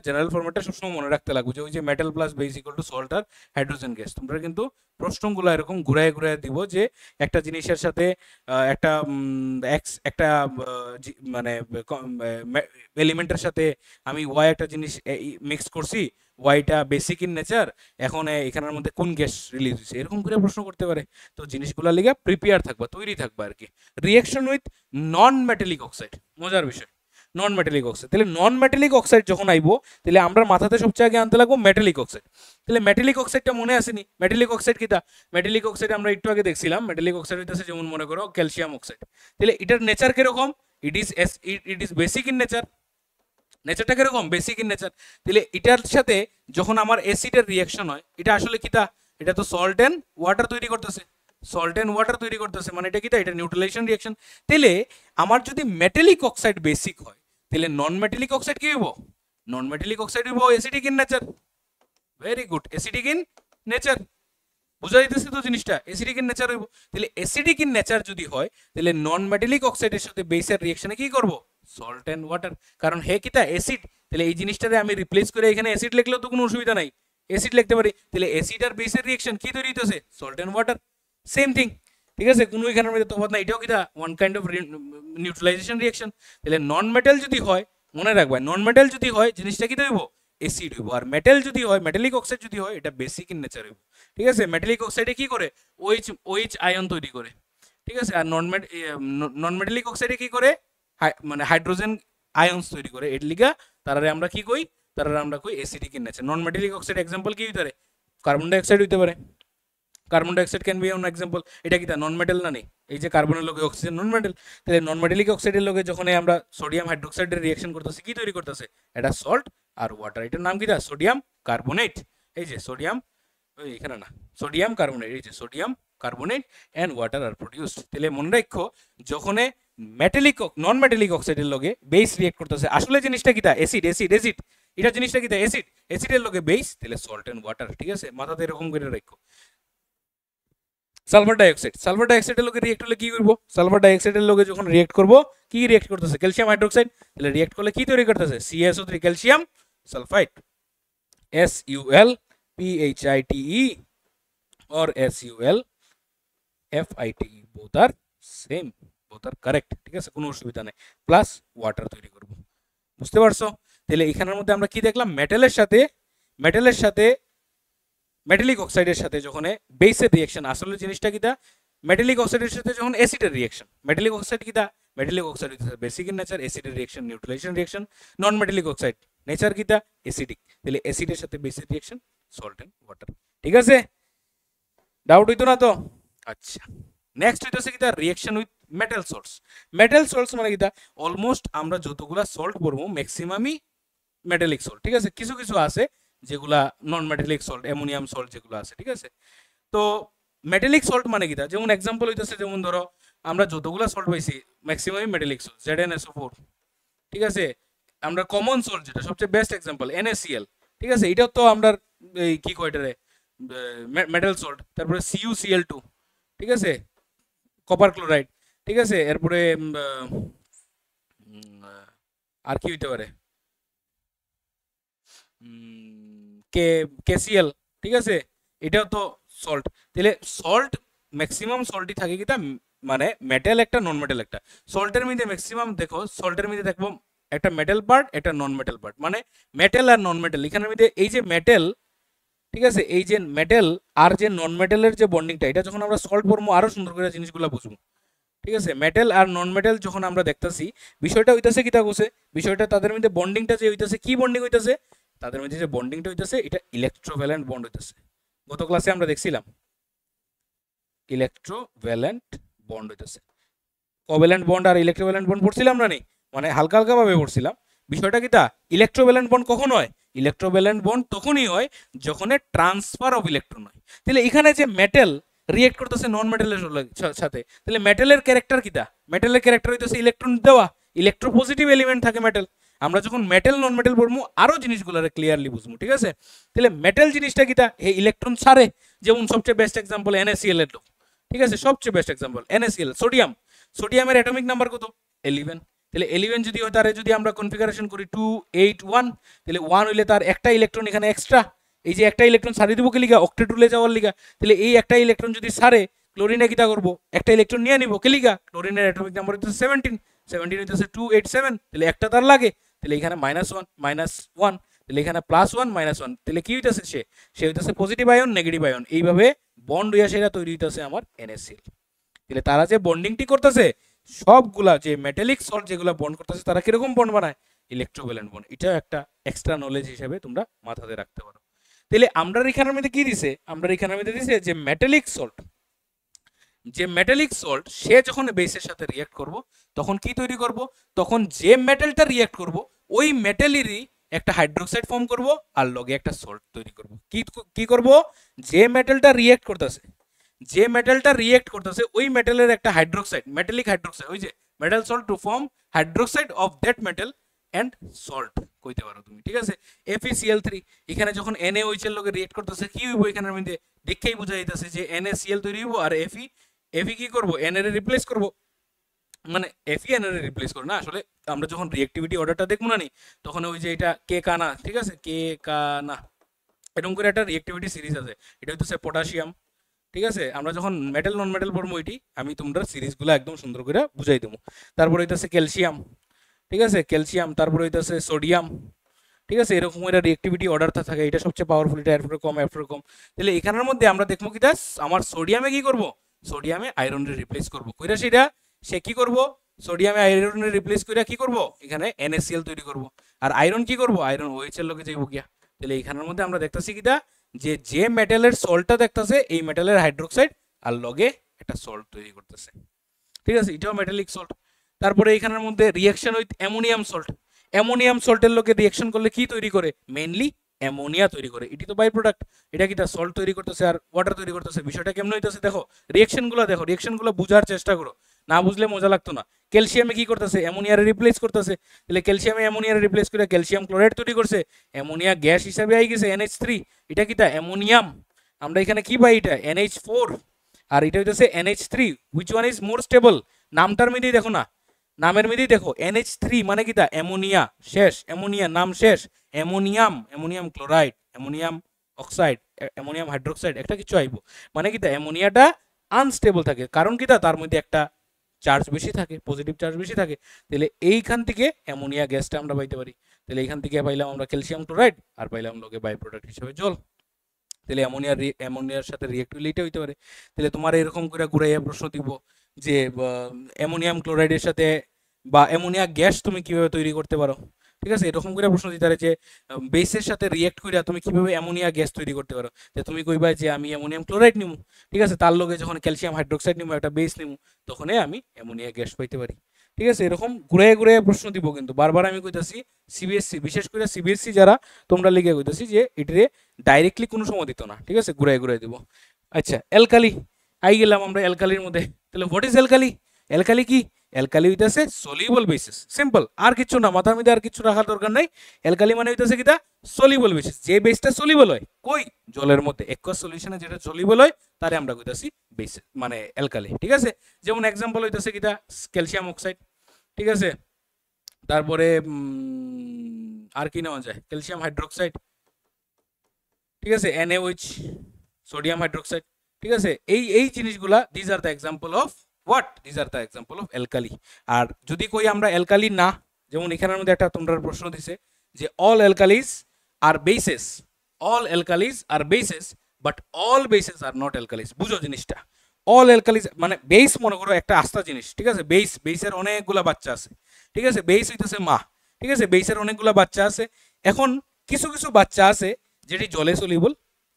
সবসময় মনে রাখতে লাগবে, যে ওই যে metal plus base equal to salt আর হাইড্রোজেন গ্যাস। তোমরা কিন্তু প্রশ্নগুলো এরকম ঘুরায় ঘুরায় দিব, যে একটা জিনিসের সাথে একটা একটা মানে এলিমেন্টের সাথে আমি ওয়াই একটা জিনিস মিক্স করছি, ওয়াইটা বেসিক ইন নেচার, এখন এখানের মধ্যে কোন গ্যাস রিলিজ হয়েছে, এরকম করে প্রশ্ন করতে পারে। তো জিনিসগুলো লিগে প্রিপেয়ার থাকবা, তৈরি থাকবা আর কি। Reaction with non metallic oxide, মজার বিষয়, নন মেটালিক অক্সাইড। তাহলে নন মেটালিক অক্সাইড যখন আইবো, তাহলে আমরা মাথাতে সবচেয়ে আগে আনতে লাগবো মেটালিক অক্সাইড। তাহলে মেটালিক অক্সাইডটা মনে আসেনি, মেটালিক অক্সাইড কিটা, মেটালিক অক্সাইড আমরা একটু আগে দেখছিলাম, মেটালিক অক্সাইড হইতেছে যেমন মনে করো ক্যালসিয়াম অক্সাইড। তাহলে এটার নেচার কিরকম, it is basic in nature, নেচারটা কিরকম, বেসিক ইন নেচার। তাহলে এটার সাথে যখন আমার অ্যাসিডের রিয়াকশন হয়, এটা আসলে কিটা, এটা তো সল্ট এন্ড ওয়াটার তৈরি করতেছে, সল্ট এন্ড ওয়াটার তৈরি করতেছে, মানে এটা কিটা, এটা নিউট্রালাইজেশন রিয়াকশন। তাহলে আমার যদি মেটালিক অক্সাইড বেসিক হয়, তাহলে নন মেটালিক অক্সাইড কি হইব, নন মেটালিক অক্সাইড হইব acidic in nature. Very good, acidic in nature. বুঝা যাইতেছে তো জিনিসটা, অ্যাসিডিক ইন নেচার হইব। তাহলে অ্যাসিডিক ইন নেচার যদি হয়, তাহলে নন মেটালিক অক্সাইডের সাথে বেসের রিয়াকশনে কি করব, সল্ট এন্ড ওয়াটার, কারণ হে কিতা অ্যাসিড। তাহলে এই জিনিসটারে আমি রিপ্লেস করে এখানে অ্যাসিড লিখলেও তো কোনো অসুবিধা নাই, অ্যাসিড লিখতে পারি। তাহলে অ্যাসিড আর বেসের রিয়াকশন কি তৈরি হইতেছে, salt and water, same thing, ঠিক আছে, কোনো এখানের মধ্যে তফাৎ না। এটাও কিতা one kind of neutralisation reaction. তাহলে নন মেটাল যদি হয়, মনে রাখবা, নন মেটাল যদি হয় জিনিসটা কি হইব, অ্যাসিড হইব। আর মেটাল যদি হয়, মেটালিক অক্সাইড যদি হয়, এটা বেসিক ইন নেচার হইব, ঠিক আছে। মেটালিক অক্সাইডে কি করে, ওইচ আয়ন তৈরি করে, ঠিক আছে। আর নন মেটালিক অক্সাইডে কি করে, মানে হাইড্রোজেন আয়নস তৈরি করে, এর লিগা তারারে আমরা কি কই, তারারে আমরা কই acidic in nature. Non metallic oxide example কি হইতে পারে, কার্বন ডাইঅক্সাইড হইতে পারে, carbon dioxide can be on example. এটা কি তা নন মেটাল না নেই, এই যে কার্বনের লগে অক্সিজেন নন মেটাল। তাহলে নন মেটালিক অক্সাইডের লগে যখন আমরা সোডিয়াম হাইড্রোক্সাইডের রিঅ্যাকশন করতেছি, কি তৈরি করতেছে, এটা সল্ট আর ওয়াটার। এটার নাম কি তা, সোডিয়াম কার্বনেট। এই যে সোডিয়াম, ওই এখানে না, সোডিয়াম কার্বনেট, এই যে sodium carbonate and water are produced. তাহলে মনে রাখো, যখন মেটালিক নন মেটালিক অক্সাইডের লগে বেস রিঅ্যাক্ট করতেছে, আসলে জিনিসটা কি তা, অ্যাসিড অ্যাসিড অ্যাসিড, এটা জিনিসটা কি তা, অ্যাসিড, অ্যাসিডের লগে বেস, তাহলে সল্ট এন্ড ওয়াটার, ঠিক আছে, মাথাতে এরকম করে রাখো। সালফার ডাইঅক্সাইডের লগে রিঅ্যাক্ট হলে কি করব, সালফার ডাইঅক্সাইডের লগে যখন রিঅ্যাক্ট করব, কি রিঅ্যাক্ট করতেছে, ক্যালসিয়াম হাইড্রোক্সাইড। তাহলে রিঅ্যাক্ট করলে কি তৈরি করতেছে, CaSO3 calcium sulphide, SULPHITE or SULFITE, both are same, both are correct, ঠিক আছে, কোনো অসুবিধা নেই। প্লাস ওয়াটার তৈরি করব, বুঝতে পারছো? তাহলে এখানের মধ্যে আমরা কি দেখলাম, মেটালের সাথে মেটালিক অক্সাইডের সাথে যখন বেসের রিয়াকশন, আসলে জিনিসটা কিটা, মেটালিক অক্সাইডের সাথে যখন অ্যাসিডের রিয়াকশন, মেটালিক অক্সাইড কিটা, মেটালিক অক্সাইড হচ্ছে বেসিক ইন নেচার, অ্যাসিডের রিয়াকশন নিউট্রালাইজেশন রিয়াকশন, নন মেটালিক অক্সাইড নেচার কিটা অ্যাসিডিক, তাহলে অ্যাসিডের সাথে বেসের রিয়াকশন সল্ট এন্ড ওয়াটার। ঠিক আছে, ডাউট হইতো না তো? আচ্ছা, নেক্সট হইতেছে কিটা reaction with metal salts. Metal salts মানে কিটা, অলমোস্ট আমরা যতগুলা সল্ট পড়বো ম্যাক্সিমামই মেটালিক সল্ট। ঠিক আছে, কিছু কিছু আছে যেগুলা নন মেটালিক সল্ট, অ্যামোনিয়াম সল্ট যেগুলো আছে। ঠিক আছে, তো মেটালিক সল্ট মানে কিটা, যেমন এক্সাম্পল হইতেছে, যেমন ধরো আমরা যতগুলা সল্ট পাইছি ম্যাক্সিমামই মেটালিক সল্ট, ZnSO4। ঠিক আছে, আমরা কমন সল্ট যেটা সবচেয়ে বেস্ট এক্সাম্পল NaCl। ঠিক আছে, এটাও তো আমরা এই কি কয় এটারে মেটাল সল্ট। তারপরে CuCl2, ঠিক আছে, কপার ক্লোরাইড। ঠিক আছে, এরপরে আর কি হইতে পারে, কে KCl। ঠিক আছে, এটাও তো সল্ট। তাহলে সল্ট ম্যাক্সিমাম সল্টই থাকে কিটা, মানে মেটাল একটা নন মেটাল একটা। সল্টের মধ্যে ম্যাক্সিমাম দেখো, সল্টের মধ্যে দেখবো একটা মেটাল পার্ট, একটা নন মেটাল পার্ট, মানে মেটাল আর নন মেটাল। এখানের মধ্যে এই যে মেটাল, ঠিক আছে, এই যে মেটাল আর যে নন মেটালের যে বন্ডিংটা, এটা যখন আমরা সল্ট পড়বো আরো সুন্দর করে জিনিসগুলো বুঝবো। ঠিক আছে, মেটাল আর নন মেটাল যখন আমরা দেখতেছি, বিষয়টা হইতাছে কিটা কোসে, বিষয়টা তাদের মধ্যে বন্ডিংটা যে হইতাছে, কি বন্ডিং হইতাছে, তাদের মধ্যে যে বন্ডিংটা হইতাছে এটা ইলেকট্রোভ্যালেন্ট বন্ড হইতাছে। গত ক্লাসে আমরা দেখছিলাম ইলেকট্রোভ্যালেন্ট বন্ড হইতাছে। কোভ্যালেন্ট বন্ড আর ইলেকট্রোভ্যালেন্ট বন্ড পড়ছিলাম না নি, মানে হালকা হালকা ভাবে পড়ছিলাম। বিষয়টা কিটা, ইলেকট্রোভ্যালেন্ট বন্ড কখন হয়, ইলেকট্রোভ্যালেন্ট বন্ড তখনই হয় যখন ট্রান্সফার অফ ইলেকট্রন হয়। তাহলে এখানে যে মেটাল রিয়েক্ট করতেছে নন মেটালের সাথে, তাহলে মেটালের ক্যারেক্টার কিটা, মেটালের ক্যারেক্টার হইতেছে ইলেকট্রন দেওয়া, ইলেকট্রোপজিটিভ এলিমেন্ট থাকে মেটাল। আমরা যখন মেটাল নন মেটাল পড়বো আরো জিনিসগুলো ক্লিয়ারলি বুঝবো। ঠিক আছে, তাহলে মেটাল জিনিসটা কিটা, এই ইলেকট্রন ছাড়ে। যেমন সবচেয়ে বেস্ট এক্সাম্পল NaCl এর। ঠিক আছে, সবচেয়ে বেস্ট এক্সাম্পল NaCl। সোডিয়াম, সোডিয়ামের অ্যাটমিক নাম্বার কত, 11। তাহলে 11 যদি হয়, তারে যদি আমরা কনফিগারেশন করি 2 8 1, তাহলে 1 হইলে তার একটা ইলেকট্রন এখানে এক্সট্রা, এই যে একটা ইলেকট্রন ছাড়িয়ে দিব কি লিগা, অক্টেট রুলে যাওয়ার লিগা। তাহলে এই একটা ইলেকট্রন যদি ছাড়ে, ক্লোরিনে কিটা করবো, একটা ইলেকট্রন নিয়ে নিব কি লিগা, ক্লোরিনের অ্যাটমিক নাম্বার হচ্ছে 17, 17 হইতেছে 287, তাহলে একটা তার লাগে। তাহলে এখানে -1 -1, তাহলে এখানে +1 -1, তাহলে কি হইতেছে, সে হইতেছে পজিটিভ আয়ন নেগেটিভ আয়ন, এইভাবে বন্ড হইয়া সেটা তৈরি হইতেছে আমার NaCl। তাহলে তারা যে বন্ডিংটি করতেছে, সবগুলা যে মেটালিক সল্ট যেগুলো বন্ড করতেছে, তারা কিরকম বন্ড বানায়, ইলেকট্রোভ্যালেন্ট বন্ড। এটা একটা এক্সট্রা নলেজ হিসেবে তোমরা মাথাতে রাখতে পারো। তাহলে আমরা এখানের মধ্যে কি দিছে, আমরা এখানের মধ্যে দিছে যে মেটালিক সল্ট, যে মেটালিক সল্ট সে যখন বেসের সাথে রিয়েক্ট করব, তখন কি তৈরি করব, তখন যে মেটালটা রিয়েক্ট করব ওই মেটালেরই একটা হাইড্রোক্সাইড ফর্ম করব আর লগে একটা সল্ট তৈরি করব। কি করব, যে মেটালটা রিয়েক্ট করতেছে, যে মেটালটা রিয়েক্ট করতেছে ওই মেটালের একটা হাইড্রোক্সাইড, মেটালিক হাইড্রোক্সাইড, ওই যে metal salt to form hydroxide of that metal and salt কইতে পারো তুমি। ঠিক আছে, FeCl3, এখানে যখন NaOH এর লগে রিয়েক্ট করতেছে কি হইব, এখানের মধ্যে দেখেই বোঝা যাইতেছে যে NaCl তৈরি হইব, আর Fe কি করব, Na এর রিপ্লেস করব, মানে Fe Na এর রিপ্লেস করব না। আসলে আমরা যখন রিঅ্যাক্টিভিটি অর্ডারটা দেখবো না নি, তখন ওই যে এটা কে কানা, ঠিক আছে, কে কানা এরকম করে একটা রিঅ্যাক্টিভিটি সিরিজ আছে, এটা হচ্ছে পটাশিয়াম। ঠিক আছে, আমরা যখন মেটাল নন মেটাল পড়বো এটি আমি তোমরা সিরিজগুলো একদম সুন্দর করে বুঝাই দেবো। তারপরে হইতেছে ক্যালসিয়াম, ঠিক আছে, ক্যালসিয়াম, তারপরে হইতেছে সোডিয়াম। ঠিক আছে, এরকম একটা রিঅ্যাক্টিভিটি অর্ডারটা থাকে, এটা সবচেয়ে পাওয়ারফুল, এটা এরপরে কম এরপরে কম। তাহলে এখানের মধ্যে আমরা দেখবো কি দাস, আমার সোডিয়ামে কি করব, সোডিয়ামে আয়রনের রিপ্লেস করব, কইরা সেটা সে কি করব, সোডিয়ামে আয়রনের রিপ্লেস কইরা কি করব, এখানে NaCl তৈরি করব। আর আয়রন কি করব, আয়রন OH এর লগে যাইব গিয়া। তাহলে এখানের মধ্যে আমরা দেখতেছি কিটা, যে মেটালের সল্টটা দেখতেছে এই মেটালের হাইড্রোক্সাইড আর লগে একটা সল্ট তৈরি করতেছে। ঠিক আছে, এটাও মেটালিক সল্ট। তারপরে এখানের মধ্যে reaction with ammonium salt, ammonium সল্টের লগে রিঅ্যাকশন করলে কি তৈরি করে, মেইনলি অ্যামোনিয়া তৈরি করে, এটি তো বাই প্রোডাক্ট। এটা কি সল্ট তৈরি করতেছে আর ওয়াটার তৈরি করতেছে, বিষয়টা কেমন হইতেছে দেখো, রিঅ্যাকশনগুলো দেখো, রিঅ্যাকশনগুলো বুঝার চেষ্টা করো, না বুঝলে মজা লাগতো না। ক্যালসিয়ামে কি করতেছে, অ্যামোনিয়ারে রিপ্লেস করতেছে, তাহলে ক্যালসিয়ামে অ্যামোনিয়ারে রিপ্লেস করে ক্যালসিয়াম ক্লোরাইড তৈরি করছে, অ্যামোনিয়া গ্যাস হিসাবে আই গেছে NH3, এটা কিটা অ্যামোনিয়াম। আমরা এখানে কি পাই, এটা NH4, আর এটা হইতেছে NH3, which one is more stable, নামটার মধ্যেই দেখো না, নামের মধ্যেই দেখো NH3 মানে কিটা অ্যামোনিয়া, শেষ অ্যামোনিয়া, নাম শেষ, ammonium, ammonium chloride, ammonium oxide, ammonium hydroxide, একটা কিছু আইব, মানে কিটা অ্যামোনিয়াটা আনস্টেবল থাকে, কারণ কিটা তার মধ্যে একটা চার্জ বেশি থাকে, পজিটিভ চার্জ বেশি থাকে, তাহলে এইখান থেকে অ্যামোনিয়া গ্যাসটা আমরা পাইতে পারি। তাহলে এইখান থেকে পাইলাম আমরা ক্যালসিয়াম ক্লোরাইড, আর পাইলাম লগে বাই প্রোডাক্ট হিসেবে জল। তাহলে অ্যামোনিয়ার সাথে রিয়েক্ট হইলে এটা হইতে পারে। তাহলে তোমার এরকম করে ঘুরাইয়া প্রশ্ন দিব যে অ্যামোনিয়াম ক্লোরাইডের সাথে বা অ্যামোনিয়া গ্যাস তুমি কিভাবে তৈরি করতে পারো, ঠিক আছে, এরকম করে প্রশ্ন দিতে পারে যে বেসের সাথে রিয়েক্ট করে তুমি কিভাবে অ্যামোনিয়া গ্যাস তৈরি করতে পারো। যে তুমি কইবা যে আমি অ্যামোনিয়াম ক্লোরাইড নিমু, ঠিক আছে, তার লগে যখন ক্যালসিয়াম হাইড্রোক্সাইড নিমু, একটা বেস নিমু, তখনই আমি অ্যামোনিয়া গ্যাস পাইতে পারি। ঠিক আছে, এরকম ঘুরে ঘুরে প্রশ্ন দিব, কিন্তু বারবার আমি কইতাছি সিবিএসসি, বিশেষ করে সিবিএসসি যারা তোমরা লিখে কইতাছি যে এটারে ডাইরেক্টলি কোনো সময় দিত না, ঠিক আছে, ঘুরে ঘুরে দিব। আচ্ছা, অ্যালকালি আই গেলাম আমরা অ্যালকালির মধ্যে। তাহলে হোয়াট ইজ অ্যালকালি? অ্যালকালি কি? অ্যালকালি হইতাছে সলিবল বেসিস, সিম্পল, আর কিছু না, মাথার মধ্যে আর কিছু রাখার দরকার নাই। অ্যালকালি মানে হইতাছে কিটা? সলিবল বেসিস, যে বেসটা সলিবল হয় কই? জলের মধ্যে, অ্যাকুয়াস সলিউশনে যেটা সলিবল হয় তারে আমরা কইতাছি বেস, মানে অ্যালকালি। ঠিক আছে, যেমন এক্সাম্পল হইতাছে কিটা? ক্যালসিয়াম অক্সাইড, ঠিক আছে, তারপরে আর কি নেওয়া যায়? ক্যালসিয়াম হাইড্রোক্সাইড, ঠিক আছে, NaOH, সোডিয়াম হাইড্রোক্সাইড, ঠিক আছে, এই এই জিনিসগুলা this are the example of what? This are the example of alkali. আর যদি কই আমরা অ্যালকালি না, যেমন এখানের মধ্যে একটা তোমরা প্রশ্ন দিছে যে all alkalis are bases, all alkalis are bases but all bases are not alkalis. বুঝো জিনিসটা, অল অ্যালকালিজ মানে বেস, মনে করো একটা আস্থা জিনিস, ঠিক আছে, বেসের অনেকগুলা বাচ্চা আছে, ঠিক আছে, বেস হইতেছে মা, ঠিক আছে, বেসের অনেকগুলা বাচ্চা আছে। এখন কিছু কিছু বাচ্চা আছে যেটি জলে সলিবল,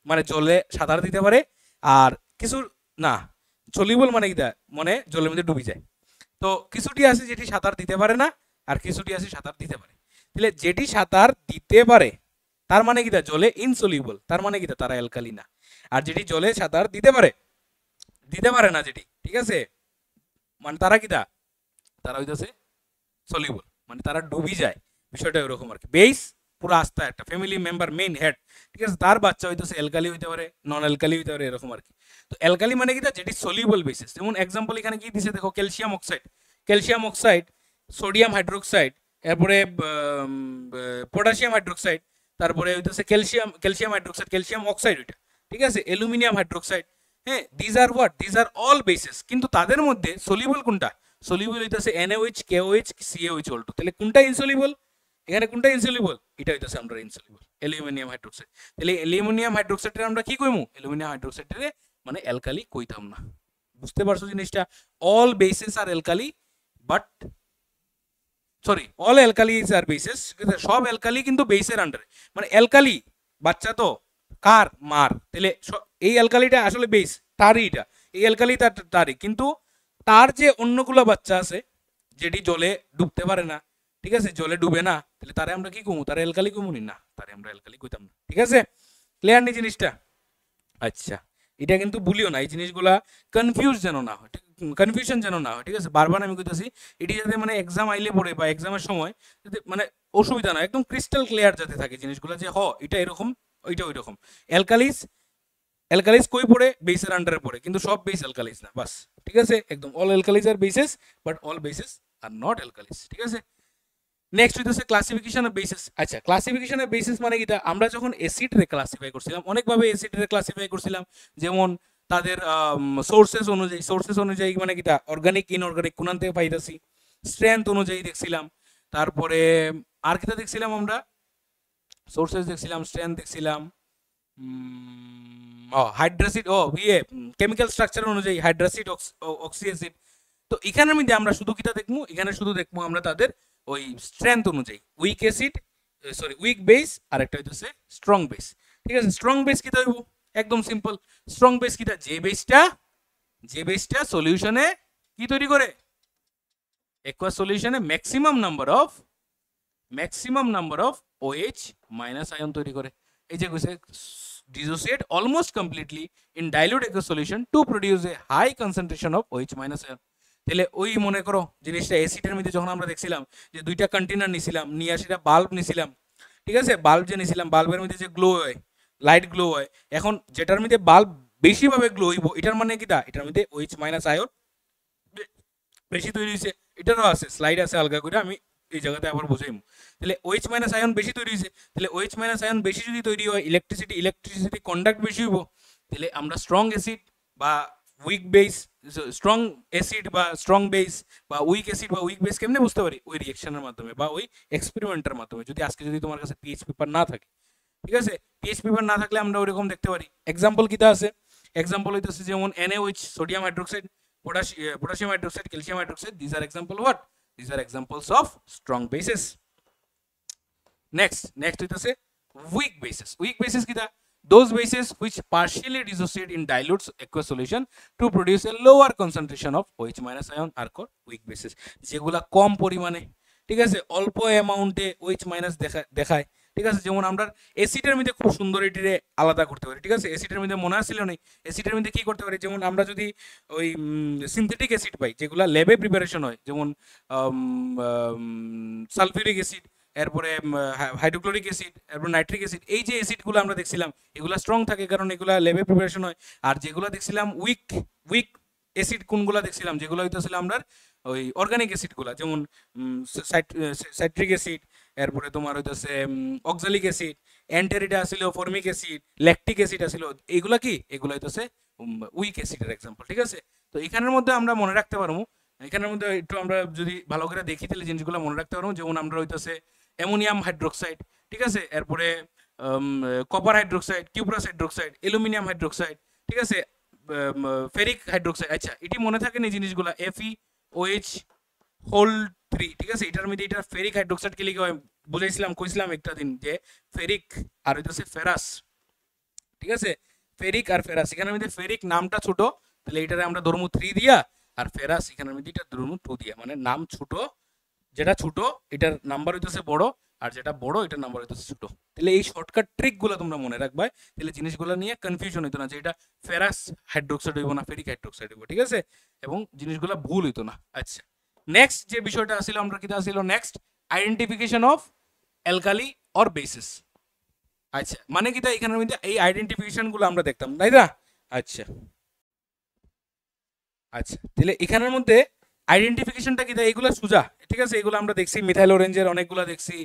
মানে জলে সাঁতার দিতে পারে, আর কিছু না, সলিবল মানে কি, মানে জলের মধ্যে ডুবে যায়। তো কিছুটি আছে যেটি সাঁতার দিতে পারে না, আর কিছুটি আছে সাঁতার দিতে পারে। তাহলে যেটি সাঁতার দিতে পারে তার মানে কি, জলে ইনসলিবল, তার মানে কি, তারা অ্যালকালি না। আর যেটি জলে সাঁতার দিতে পারে না যেটি, ঠিক আছে, মানে তারা কি, তারা হইতেছে সলিবল, মানে তারা ডুবি যায়, বিষয়টা এরকম আর কি। বেস পুরো আস্থা একটা ফ্যামিলি মেম্বার, মেইন হেড, ঠিক আছে, তার বাচ্চা হইতেছে অ্যালকালি হইতে পারে, নন অ্যালকালি হইতে পারে, এরকম আর কি। তো অ্যালকালি মানে কি, যেটি সলিবল বেসিস। যেমন এক্সাম্পল এখানে কি দিছে দেখো, ক্যালসিয়াম অক্সাইড, সোডিয়াম হাইড্রোক্সাইড, এরপরে পটাশিয়াম হাইড্রোক্সাইড, তারপরে হইতেছে ক্যালসিয়াম হাইড্রোক্সাইড, ক্যালসিয়াম অক্সাইড ওইটা, ঠিক আছে, অ্যালুমিনিয়াম হাইড্রোক্সাইড। হ্যাঁ, these are what? These are all basis. কিন্তু তাদের মধ্যে সলিবল কোনটা? সলিবল হইতাছে NaOH, KOH, CaOH অলটু। তাহলে কোনটা ইনসলিবল? এখানে কোনটা ইনসলিবল? এটা হইতাছে আমরা ইনসলিবল, অ্যালুমিনিয়াম হাইড্রোক্সাইড। তাহলে অ্যালুমিনিয়াম হাইড্রোক্সাইডের আমরা কি কইমু? অ্যালুমিনিয়াম হাইড্রোক্সাইডের মানে অ্যালকালি কইতাম না। বুঝতে পারছো জিনিসটা? All bases are alkali, but sorry, all alkalis are bases, সব অ্যালকালি কিন্তু বেসের আন্ডারে, মানে অ্যালকালি বাচ্চা তো কার? মার। তাহলে এই অ্যালকালিটা আসলে বেস তারই, এটা এই অ্যালকালি তারই, কিন্তু তার যে অন্যগুলো বাচ্চা আছে যেটি জলে ডুবতে পারে না, ঠিক আছে, জলে ডুবে না, তাহলে তারে আমরা কি কমু? তারে অ্যালকালি কমুনি না, তারে আমরা অ্যালকালি কইতাম না। ঠিক আছে, ক্লিয়ার নি জিনিসটা? আচ্ছা, এটা কিন্তু ভুলিও না, এই জিনিসগুলা কনফিউজ যেন না হয়, কনফিউশন যেন না হয়, ঠিক আছে, বারবার আমি কইতাছি এটি যাতে মানে এক্সাম আইলে পড়ে বা এক্সামের সময় যাতে মানে অসুবিধা না, একদম ক্রিস্টাল ক্লিয়ার যাতে থাকে জিনিসগুলো, যে এটা এরকম, ওইটা ওই রকম। অ্যালকালিজ কই পড়ে? বেসের আন্ডারে পড়ে, কিন্তু সব বেস অ্যালকালিজ না, বাস, ঠিক আছে, একদম all alkalis are bases, but all bases are not alkalis. ঠিক আছে, নেক্সট হইতেছে ক্লাসিফিকেশন অফ বেসিস। আচ্ছা, ক্লাসিফিকেশন অফ বেসিস মানে কি? আমরা যখন অ্যাসিড রে ক্লাসিফাই করছিলাম, অনেকভাবে অ্যাসিড রে ক্লাসিফাই করছিলাম, যেমন তাদের সোর্সেস অনুযায়ী মানে কি, অর্গানিক ইনঅর্গানিক কোনান থেকে পাইতাছি, স্ট্রেংথ অনুযায়ী দেখছিলাম, তারপরে আর কিটা দেখছিলাম আমরা, সোর্সেস দেখছিলাম, স্ট্রেংথ দেখছিলাম, হাইড্রাসিড, কেমিক্যাল স্ট্রাকচার অনুযায়ী হাইড্রাসিড, অক্সি অ্যাসিড। তো এখানের মধ্যে আমরা শুধু কিটা দেখবো? এখানে শুধু দেখবো আমরা তাদের ওই স্ট্রেংথ অনুযায়ী, weak acid, sorry weak base, আর একটা হইতেছে স্ট্রং বেস। ঠিক আছে, স্ট্রং বেস কিটা হইব? একদম সিম্পল, স্ট্রং বেস কিটা? যে বেসটা সলিউশনে কি তৈরি করে? অ্যাকুয়াস সলিউশনে maximum number of OH minus ion তৈরি করে। এই যে কইছে dissociate almost completely in dilute aqueous solution to produce a high concentration of OH minus ion। তাহলে ওই মনে করো জিনিসটা অ্যাসিডের মধ্যে যখন আমরা দেখছিলাম যে দুইটা কন্টেনার নিছিলাম, নিয়ে সেটা বাল্ব নিছিলাম, ঠিক আছে, বাল্ব যে নিছিলাম, বাল্বের মধ্যে যে গ্লো হয়, লাইট গ্লো হয়, এখন যেটার মধ্যে বাল্ব বেশিভাবে গ্লো হইব, এটার মানে কি? এটার মধ্যে OH মাইনাস আয়ন বেশি তৈরি হয়েছে। এটারও আছে, স্লাইড আছে আলগা করে, আমি এই জায়গাতে আবার বুঝাইম। তাহলে OH মাইনাস আয়ন বেশি তৈরি হয়েছে, তাহলে OH মাইনাস আয়ন বেশি যদি তৈরি হয়, ইলেকট্রিসিটি কন্ডাক্ট বেশি হইব, তাহলে আমরা স্ট্রং অ্যাসিড বা উইক বেস, স্ট্রং অ্যাসিড বা স্ট্রং বেস বা উইক অ্যাসিড বা উইক বেস কেমনে বুঝতে পারি? ওই রিঅ্যাকশনের মাধ্যমে বা ওই এক্সপেরিমেন্টের মাধ্যমে। যদি আজকে যদি তোমার কাছে পিএইচ পেপার না থাকে, ঠিক আছে, পিএইচ পেপার না থাকলে আমরা ওইরকম দেখতে পারি। এক্সাম্পল কিতা আছে? এক্সাম্পল হইতেছে যেমন NaOH, sodium hydroxide, potassium hydroxide, calcium hydroxide. These are example what? These are examples of strong bases. Next হইতেছে weak bases. Weak bases কিতা? Those bases which partially dissociate in dilute aqueous solution to produce a lower concentration of OH minus ion are called weak bases. যেগুলা কম পরিমাণে, ঠিক আছে, অল্প অ্যামাউন্টে OH minus দেখায়, ঠিক আছে। যেমন আমরা অ্যাসিডের মধ্যে খুব সুন্দর এটিরে আলাদা করতে পারি, ঠিক আছে। অ্যাসিডের মধ্যে মনে আসছিল নেই, অ্যাসিডের মধ্যে কি করতে পারি? যেমন আমরা যদি ওই সিনথেটিক অ্যাসিড পাই যেগুলা ল্যাবে প্রিপারেশন হয়, যেমন সালফিউরিক অ্যাসিড, এরপরে হাইড্রোক্লোরিক অ্যাসিড, এরপর নাইট্রিক অ্যাসিড, এই যে অ্যাসিডগুলো আমরা দেখছিলাম এগুলা স্ট্রং থাকে কারণ এগুলা ল্যাবে প্রিপারেশন হয়। আর যেগুলো দেখছিলাম উইক অ্যাসিড কোনগুলো দেখছিলাম? যেগুলো হইতেছিল আমরা ওই অর্গানিক অ্যাসিডগুলো, যেমন সাইট্রিক অ্যাসিড, এরপরে তোমার হইতেছে অক্সালিক অ্যাসিড, অ্যান্টেরিডা আসিল, ফর্মিক অ্যাসিড, ল্যাকটিক অ্যাসিড আসিল, এইগুলা কি? এগুলো হইতেছে উইক অ্যাসিডের এক্সাম্পল, ঠিক আছে। তো এখানের মধ্যে আমরা মনে রাখতে পারবো, এখানের মধ্যে একটু আমরা যদি ভালো করে দেখি তাহলে জিনিসগুলো মনে রাখতে পারবো। যেমন আমরা হইতেছে অ্যামোনিয়াম হাইড্রোক্সাইড, ঠিক আছে, এরপরে copper hydroxide, cuprous hydroxide, aluminium hydroxide, ঠিক আছে, ফেরিক হাইড্রোক্সাইড। আচ্ছা, এটি মনে থাকেন এই জিনিসগুলো FeOH হোল 3, ঠিক আছে। এটার মধ্যে এটা ফেরিক হাইড্রোক্সাইড কে লিখে হয় বুঝাইছিলাম, কইছিলাম একটা দিন যে ফেরিক আর হইতেছে ফেরাস, ঠিক আছে, ফেরিক আর ফেরাস। এখানের মধ্যে ফেরিক নামটা ছোট, তাহলে এটারে আমরা ধর্ম 3 দিয়া, আর ফেরাস এখানের মধ্যে এটা ধর্ম 2 দিয়া, মানে নাম ছোট, যেটা ছোট এটার নাম্বার হইতেছে বড়, আর যেটা বড় এটার নাম্বার হইতেছে ছোট। তাহলে এই শর্টকাট ট্রিকগুলো তোমরা মনে রাখবা, তাহলে জিনিসগুলো নিয়ে কনফিউশন হইতো না যে এটা ফেরাস হাইড্রোক্সাইড হইব না ফেরিক হাইড্রোক্সাইড হইব, ঠিক আছে, এবং জিনিসগুলো ভুল হইতো না। আচ্ছা, নেক্সট যে বিষয়টা আসলে আমরা কিটা আসলে next identification of alkali or basis. আচ্ছা, মানে কিটা এখানের মধ্যে এই আইডেন্টিফিকেশন গুলো আমরা দেখতাম, তাই না? আচ্ছা আচ্ছা, তাহলে এখানের মধ্যে আইডেন্টিফিকেশনটা কি দেয়? এগুলো সুজা, ঠিক আছে, এগুলো আমরা দেখছি, মিথাইল অরেঞ্জের অনেকগুলো দেখছি,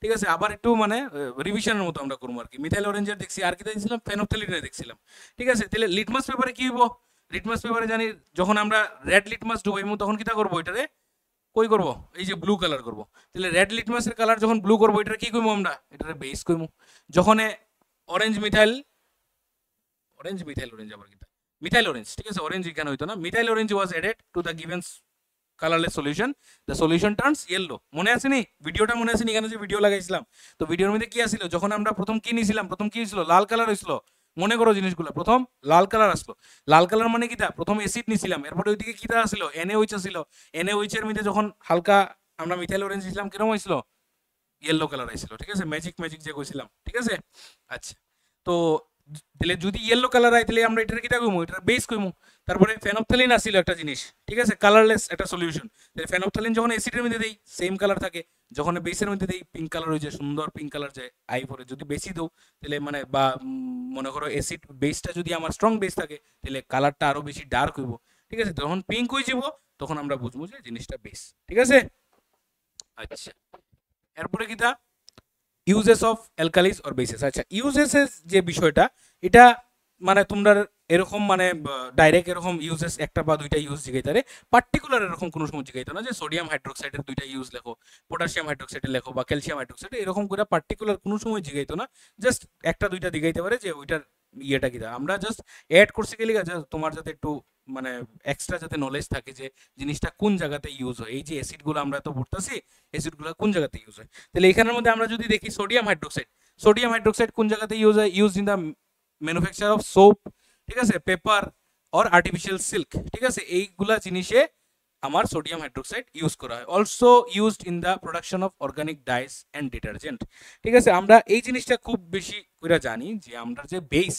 ঠিক আছে। আবার একটু মানে রিভিশনের মতো আমরা করবো আর কি। মিথাইল অরেঞ্জের দেখছি, আর কি দেখছিলাম? ফেনফথ্যালিনের দেখছিলাম, ঠিক আছে। তাহলে লিটমাস পেপারে কি হইব? লিটমাস পেপারে জানি যখন আমরা রেড লিটমাস ডুবাইমু তখন কিটা করবো? এটারে কই করব? এই যে ব্লু কালার করব। তাহলে রেড লিটমাসের কালার যখন ব্লু করবো এটারে কি কইমু আমরা? এটারে বেস কইমু। যখন অরেঞ্জ মিথাইল অরেঞ্জ আবার কিটা? মিথাইল অরেঞ্জ, ঠিক আছে, অরেঞ্জ এখানে হইতো না। Methyl orange was added to the given colourless solution, the solution turns yellow. মনে আছে নি? ভিডিওটা মনে আছে নি? এখানে যে ভিডিও লাগাইছিলাম, তো ভিডিওর মধ্যে কি আসছিল? যখন আমরা প্রথম কি নিয়েছিলাম, প্রথম কি হয়েছিল? লাল কালার হয়েছিল, মনে করো জিনিসগুলো। প্রথম লাল কালার আসলো, লাল কালার মানে কিটা? প্রথম অ্যাসিড নিছিলাম, এরপরে ওইদিকে কিটা আসলো? NaOH আসছিল। NaOH এর মধ্যে যখন হালকা আমরা মিথাইল অরেঞ্জ দিয়েছিলাম কিরকম হয়েছিল? ইয়েলো কালার আসছিল, ঠিক আছে, ম্যাজিক যে কইছিলাম, ঠিক আছে। আচ্ছা, তো তাহলে যদি ইয়েলো কালার হয় তাহলে আমরা এটার কিটা কইমু? এটার বেস কইমু। তারপরে ফেনফথ্যালিন আসছিল একটা জিনিস, ঠিক আছে, কালারলেস একটা সলিউশন। তাহলে ফেনফথ্যালিন যখন অ্যাসিডের মধ্যে দেই সেম কালার থাকে, যখন বেসের মধ্যে দেই পিঙ্ক কালার হয়ে যায়, সুন্দর পিঙ্ক কালার যায় আই পরে। যদি বেশি দাও তাহলে মানে বা মনে করো অ্যাসিড বেসটা যদি আমার স্ট্রং বেস থাকে তাহলে কালারটা আরো বেশি ডার্ক হইব, ঠিক আছে। যখন পিঙ্ক হয়ে যাব তখন আমরা বুঝবো যে জিনিসটা বেস, ঠিক আছে। আচ্ছা, এরপরে কিটা? Uses of অ্যালকালিস or basis. আচ্ছা, ইউজেসের যে বিষয়টা, এটা মানে তোমরা এরকম মানে ডাইরেক্ট এরকম ইউজেস একটা বা দুইটা ইউজ জিগাইতারে, পার্টিকুলার এরকম কোনো সময় জিগাইতো না যে সোডিয়াম হাইড্রোক্সাইডের দুইটা ইউজ লেখো, পটাশিয়াম হাইড্রোক্সাইডের লেখো বা ক্যালসিয়াম হাইড্রোক্সাইড, এরকম করে পার্টিকুলার কোনো সময় জিগাইতো না। জাস্ট একটা দুইটা দিগাইতে পারে যে ওইটার ইয়েটা কিটা। আমরা জাস্ট অ্যাড করছি গেলে তোমার যাতে একটু মানে এক্সট্রা যাতে নলেজ থাকে যে জিনিসটা কোন জায়গাতে ইউজ হয়। এই যে অ্যাসিডগুলো আমরা তো পড়তেছি, অ্যাসিডগুলো কোন জায়গাতে ইউজ হয়। তাহলে এখানের মধ্যে আমরা যদি দেখি সোডিয়াম হাইড্রোক্সাইড কোন জায়গাতে ইউজ হয়? Use in the manufacture of soap, ঠিক আছে, পেপার অর আর্টিফিশিয়াল সিল্ক, ঠিক আছে, এইগুলা জিনিসে আমার সোডিয়াম হাইড্রোক্সাইড ইউজ করা হয়। Also used in the production of organic dyes and detergent, ঠিক আছে। আমরা এই জিনিসটা খুব বেশি করে জানি যে আমরা যে বেস,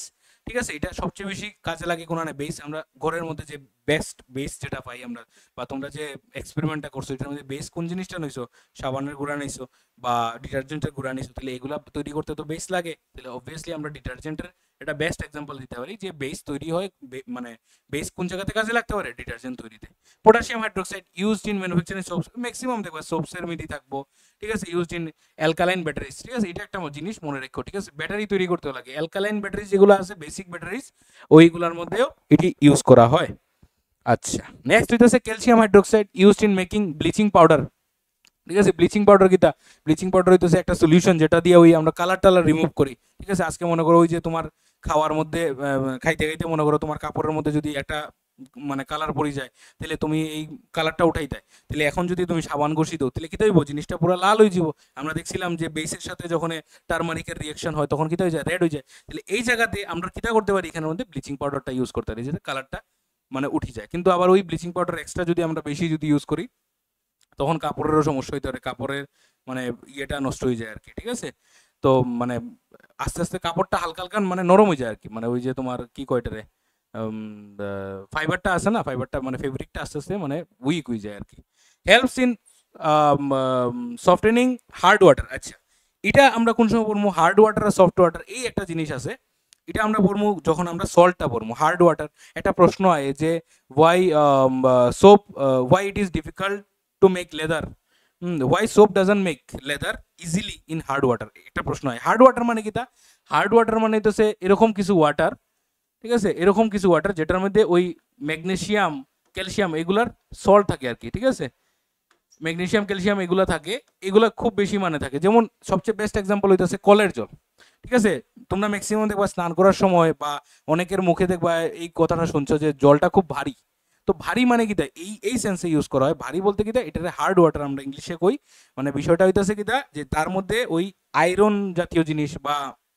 ঠিক আছে, এটা সবচেয়ে বেশি কাজে লাগে কোন না? বেস। আমরা ঘরের মধ্যে যে বেস্ট বেস যেটা পাই আমরা, বা তোমরা যে এক্সপেরিমেন্টটা করছো এটার মধ্যে বেস কোন জিনিসটা নিছো? সাবানের গুঁড়া নিছো বা ডিটারজেন্টের গুঁড়া নিছো, তাহলে এগুলা তৈরি করতে তো বেস লাগে। তাহলে অবভিয়াসলি আমরা ডিটারজেন্টের এটা বেস্ট এক্সাম্পল দিতে পারি যে বেস তৈরি হয়, মানে বেস কোন জায়গাতে কাজে লাগতে পারে? ডিটারজেন্ট তৈরিতে। Potassium hydroxide used in manufacturing soups, maximum দেখবা সোপসের মধ্যে থাকবো, ঠিক আছে। ইউজড ইন অ্যালকালাইন ব্যাটারিজ, ঠিক আছে, এটা একটা জিনিস মনে রাখো, ঠিক আছে। ব্যাটারি তৈরি করতে লাগে, অ্যালকালাইন ব্যাটারিজ যেগুলো আছে বেসিক ব্যাটারিজ, ওইগুলোর মধ্যেও এটি ইউজ করা হয়। আচ্ছা, নেক্সট হইতেছে calcium hydroxide used in making bleaching powder. ঠিক আছে, ব্লিচিং পাউডার কিটা, ব্লিচিং পাউডার হইতেছে একটা সলিউশন যেটা দিয়ে ওই আমরা কালার টালার রিমুভ করি। ঠিক আছে, আজকে মনে করো ওই যে তোমার খাওয়ার মধ্যে খাইতে খাইতে মনে করো তোমার কাপড়ের মধ্যে যদি একটা মানে কালার পড়ে যায়, তাহলে তুমি এই কালারটা উঠাই দেয়, তাহলে এখন যদি তুমি সাবান ঘষি দাও তাহলে কি হইব, জিনিসটা পুরো লাল হয়ে যাব। আমরা দেখছিলাম যে বেসের সাথে যখন টারমারিকের রিয়াকশন হয় তখন কিটা হয়ে যায়, রেড হয়ে যায়। তাহলে এই জায়গাতে আমরা কিটা করতে পারি, এখানের মধ্যে ব্লিচিং পাউডারটা ইউজ করতে পারি যেটা কালারটা মানে উঠে যায়। কিন্তু আবার ওই ব্লিচিং পাউডার এক্সট্রা যদি আমরা বেশি যদি ইউজ করি তখন কাপড়েরও সমস্যা হইতে পারে, কাপড়ের মানে ইয়েটা নষ্ট হয়ে যায় আর কি। ঠিক আছে, তো মানে আস্তে আস্তে কাপড়টা হালকা হালকা মানে নরম হয়ে যায় আর কি, মানে ওই যে তোমার কি কয়টারে ফাইবারটা আছে না, ফাইবারটা মানে ফেব্রিকটা আস্তে আস্তে মানে উইক হয়ে যায় আর কি। Helps in softening hard water. আচ্ছা, এটা আমরা কোন সময় পড়বো, হার্ড ওয়াটার আর সফট ওয়াটার এই একটা জিনিস আছে, এটা আমরা পড়বো যখন আমরা সল্টটা পড়বো। হার্ড ওয়াটার একটা প্রশ্ন হয় যে why soap, why it is difficult to make lather, why soap doesn't make lather easily in hard water, একটা প্রশ্ন হয়। হার্ড ওয়াটার মানে কি, তা হার্ড ওয়াটার মানে হচ্ছে এরকম কিছু ওয়াটার, ঠিক আছে, এরকম কিছু ওয়াটার যেটার মধ্যে ওই ম্যাগনেসিয়াম ক্যালসিয়াম এগুলার সল্ট থাকে আর কি। ঠিক আছে, ম্যাগনেসিয়াম ক্যালসিয়াম এগুলো থাকে, এগুলো খুব বেশি মানে থাকে। যেমন সবচেয়ে বেস্ট এক্সাম্পল হইতেছে কলের জল। ঠিক আছে, তোমরা ম্যাক্সিমাম দেখবা স্নান করার সময় বা অনেকের মুখে দেখবা এই কথাটা শুনছো যে জলটা খুব ভারী। তো ভারী মানে কি, এই সেন্সে ইউজ করা হয়। ভারী বলতে কি, এটাতে হার্ড ওয়াটার আমরা ইংলিশে কই। মানে বিষয়টা হইতেছে কি, যে তার মধ্যে ওই আয়রন জাতীয় জিনিস বা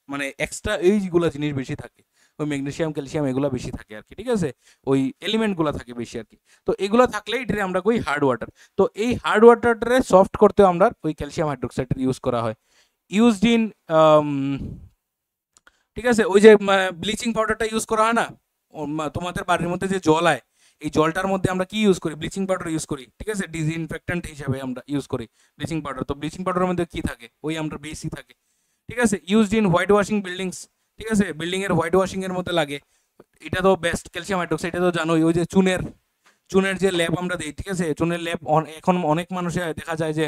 মানে এক্সট্রা এইগুলা জিনিস বেশি থাকে, ওই ম্যাগনেসিয়াম ক্যালসিয়াম এগুলা বেশি থাকে আর কি। ঠিক আছে, ওই এলিমেন্টগুলো থাকে বেশি আর কি। তো এগুলো থাকলেই এটারে আমরা কই হার্ড ওয়াটার। তো এই হার্ড ওয়াটারটারে সফট করতে আমরা ওই ক্যালসিয়াম হাইড্রোক্সাইডের ইউজ করা হয়। ইউজড ইন ঠিক আছে, ওই যে ব্লিচিং পাউডারটা ইউজ করা হয় না, তোমাদের বাড়ির মধ্যে যে জল হয়, এই জলটার মধ্যে আমরা কি ইউজ করি, ব্লিচিং পাউডার ইউজ করি। ঠিক আছে, ডিসইনফেক্টেন্ট হিসাবে আমরা ইউজ করি ব্লিচিং পাউডার। তো ব্লিচিং পাউডারের মধ্যে কি থাকে, ওই আমরা বেশি থাকে। ঠিক আছে, used in white washing buildings. ঠিক আছে, বিল্ডিং এর হোয়াইট ওয়াশিং এর মধ্যে লাগে। এটা তো বেস্ট ক্যালসিয়াম হাইড্রোক্সাইড, এটা তো জানোই। ওই যে চুনের চুনের যে ল্যাপ আমরা দিই, ঠিক আছে, চুনের ল্যাপ এখন অনেক মানুষের দেখা যায় যে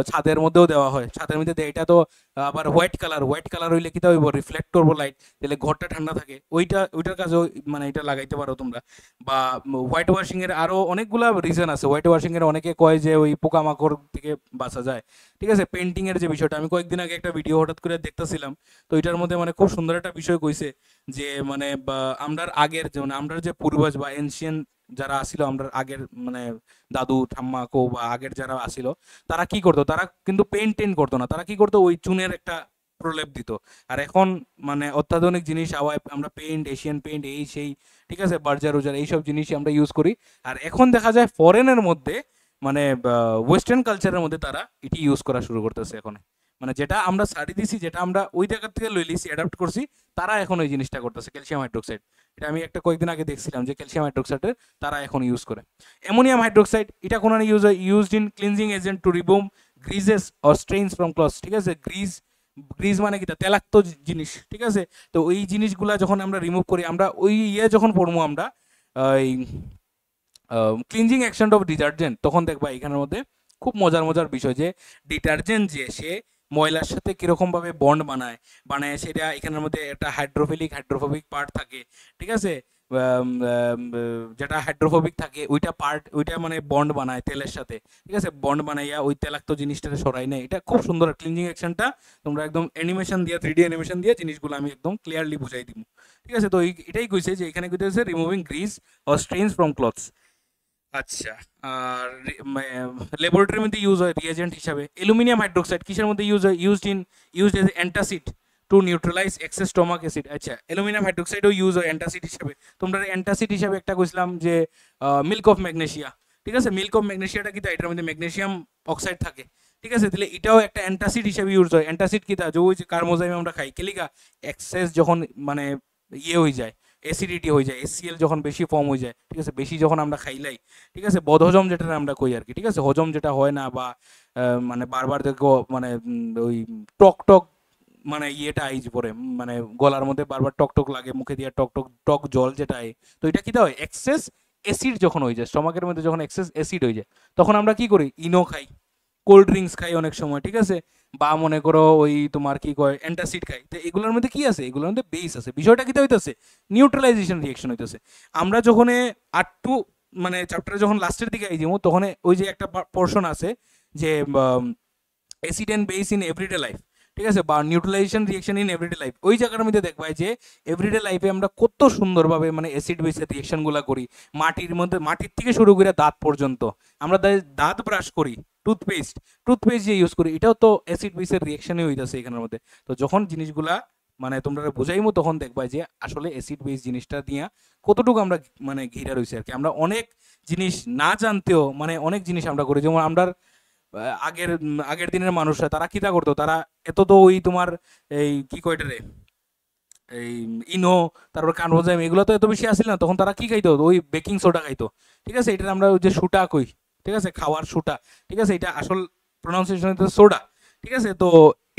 ছাদের মধ্যেও দেওয়া হয়, ছাদের মধ্যে দেয়। এটা তো আবার হোয়াইট কালার, হোয়াইট কালার হইলে কি হইব, রিফ্লেক্ট করবো লাইট, তাহলে ঘরটা ঠান্ডা থাকে। ওইটার কাজেও মানে এটা লাগাইতে পারো তোমরা। বা হোয়াইট ওয়াশিং এর আরো অনেকগুলা রিজন আছে। হোয়াইট ওয়াশিং এর অনেকে কয় যে ওই পোকামাকড় থেকে বাঁচা যায়। ঠিক আছে, পেন্টিং এর যে বিষয়টা, আমি কয়েকদিন আগে একটা ভিডিও হঠাৎ করে দেখতেছিলাম, তো এটার মধ্যে মানে খুব সুন্দর একটা বিষয় কইছে যে মানে আমরার আগের যেমন আমরা যে পূর্বজ বা এনশিয়েন্ট যারা আসিল, আমরা আগের মানে দাদু ঠাম্মা কো বা আগের যারা আসিল, তারা কি করতো, তারা কিন্তু পেন্ট টেন্ট করতো না, তারা কি করতো ওই চুনের একটা প্রলেপ দিত। আর এখন মানে অত্যাধুনিক জিনিস আওয়ায় আমরা পেন্ট, এশিয়ান পেন্ট এই সেই, ঠিক আছে, বার্জার উজার এইসব জিনিসই আমরা ইউজ করি। আর এখন দেখা যায় ফরেনের মধ্যে মানে ওয়েস্টার্ন কালচারের মধ্যে তারা এটি ইউজ করা শুরু করতেছে এখন। মানে যেটা আমরা সারি দিছি, যেটা আমরা ওই জায়গা থেকে লই লিছি, অ্যাডাপ্ট করছি, তারা এখন ওই জিনিসটা করতেছে ক্যালসিয়াম হাইড্রোক্সাইড। এটা আমি একটা কয়েকদিন আগে দেখছিলাম যে ক্যালসিয়াম হাইড্রোক্সাইডের তারা এখন ইউজ করে। অ্যামোনিয়াম হাইড্রোক্সাইড, এটা কোনো used in cleansing agent to remove greases or strains from clothes. ঠিক আছে, গ্রিজ গ্রিজ মানে কি, তেলাক্ত জিনিস। ঠিক আছে, তো ওই জিনিসগুলা যখন আমরা রিমুভ করি, আমরা ওই যখন পড়বো আমরা এই ক্লিনজিং অ্যাকশন অফ ডিটারজেন্ট, তখন দেখবা এখানের মধ্যে খুব মজার মজার বিষয় যে ডিটারজেন্ট যে সে ময়লার সাথে কীরকমভাবে বন্ড বানায় সেটা এখানের মধ্যে একটা হাইড্রোফোবিক পার্ট থাকে। ঠিক আছে, যেটা হাইড্রোফোবিক থাকে ওইটা মানে বন্ড বানায় তেলের সাথে। ঠিক আছে, বন্ড বানাইয়া ওই তেলাক্ত জিনিসটা সরাই নেয়। এটা খুব সুন্দর ক্লিনজিং অ্যাকশনটা, তোমরা একদম অ্যানিমেশন দিয়ে 3D অ্যানিমেশন দিয়ে জিনিসগুলো আমি একদম ক্লিয়ারলি বুঝাই দিব। ঠিক আছে, তো এটাই কইছে যে এখানে কইতেছে removing grease or strains from clothes. আচ্ছা, আর ল্যাবরেটরির মধ্যে ইউজ হয় রিয়েজেন্ট হিসাবে। অ্যালুমিনিয়াম হাইড্রোক্সাইড কিসের মধ্যে ইউজ হয়, used as antacid to neutralise excess stomach acid. আচ্ছা, অ্যালুমিনিয়াম হাইড্রোক্সাইডও ইউজ হয় অ্যান্টাসিড হিসাবে। তোমরা অ্যান্টাসিড হিসাবে একটা কইছিলাম যে মিল্ক অফ ম্যাগনেশিয়া। ঠিক আছে, মিল্ক অফ ম্যাগনেশিয়াটা কি, এটার মধ্যে ম্যাগনেসিয়াম অক্সাইড থাকে। ঠিক আছে, তাহলে এটাও একটা অ্যান্টাসিড হিসাবে ইউজ হয়। অ্যান্টাসিড কি, যে ওই যে কার্মোজাইম আমরা খাই, কেলিকা এক্সেস যখন মানে ইয়ে হয়ে যায়, অ্যাসিডিটি হয়ে যায়, এসিএল যখন বেশি ফর্ম হয়ে যায়, ঠিক আছে, বেশি যখন আমরা খাইলাই, ঠিক আছে, বদহজম যেটা আমরা কই আর কি। ঠিক আছে, হজম যেটা হয় না, বা মানে বারবার দেখো মানে ওই টক টক মানে ইয়েটা আইজ পরে, মানে গলার মধ্যে বারবার টক টক লাগে, মুখে দিয়ে টক টক টক জল যেটা আয়, তো এটা কি হয়, এক্সেস অ্যাসিড যখন হয়ে যায় স্টমাকের মধ্যে, যখন এক্সেস অ্যাসিড হয়ে যায়, তখন আমরা কি করি, ইনো খাই, কোল্ড ড্রিঙ্কস খাই অনেক সময়। ঠিক আছে, বা মনে করো ওই তোমার কি কয় অ্যান্টাসিড খাই। তো এগুলোর মধ্যে কি আছে, এগুলোর মধ্যে বেস আছে। বিষয়টা কি হইতেছে, নিউট্রালাইজেশন রিয়েকশন হইতেছে। আমরা যখন মানে চ্যাপ্টারে যখন লাস্টের দিকে আই যাবো তখন ওই যে একটা পোর্শন আছে যে acid and base in everyday life, ঠিক আছে, বা neutralisation reaction in everyday life, ওই জায়গার মধ্যে দেখবাই যে এভরিডে লাইফে আমরা কত সুন্দরভাবে মানে অ্যাসিড বেসের রিয়েকশনগুলো করি, মাটির মধ্যে, মাটির থেকে শুরু করে দাঁত পর্যন্ত, আমরা দাঁত ব্রাশ করি, টুথপেস্ট যে ইউজ করি, এটাও তো অ্যাসিড বেসের রিয়েকশনই হইতেছে এখানের মধ্যে। তো যখন জিনিসগুলা মানে তোমরা বুঝাইমো তখন দেখবা যে আসলে অ্যাসিড বেস জিনিসটা দিয়া কতটুকু আমরা মানে ঘিরা রয়েছে আর কি। আমরা অনেক জিনিস না জানতেও মানে অনেক জিনিস আমরা করি, যেমন আমরা আগের দিনের মানুষরা তারা কিতা করতো, তারা এত তো ওই তোমার এই কি কয়টারে এই ইনো, তারপর কানভোজাইম, এগুলো তো এত বেশি আসিল না, তখন তারা কি খাইতো, ওই বেকিং সোডা খাইতো, ঠিক আছে, এটা আমরা ওই যে সুটা কই, ঠিক আছে, খাওয়ার সুটা, ঠিক আছে, এটা আসল প্রোনাউন্সিয়েশন হচ্ছে সোডা, ঠিক আছে। তো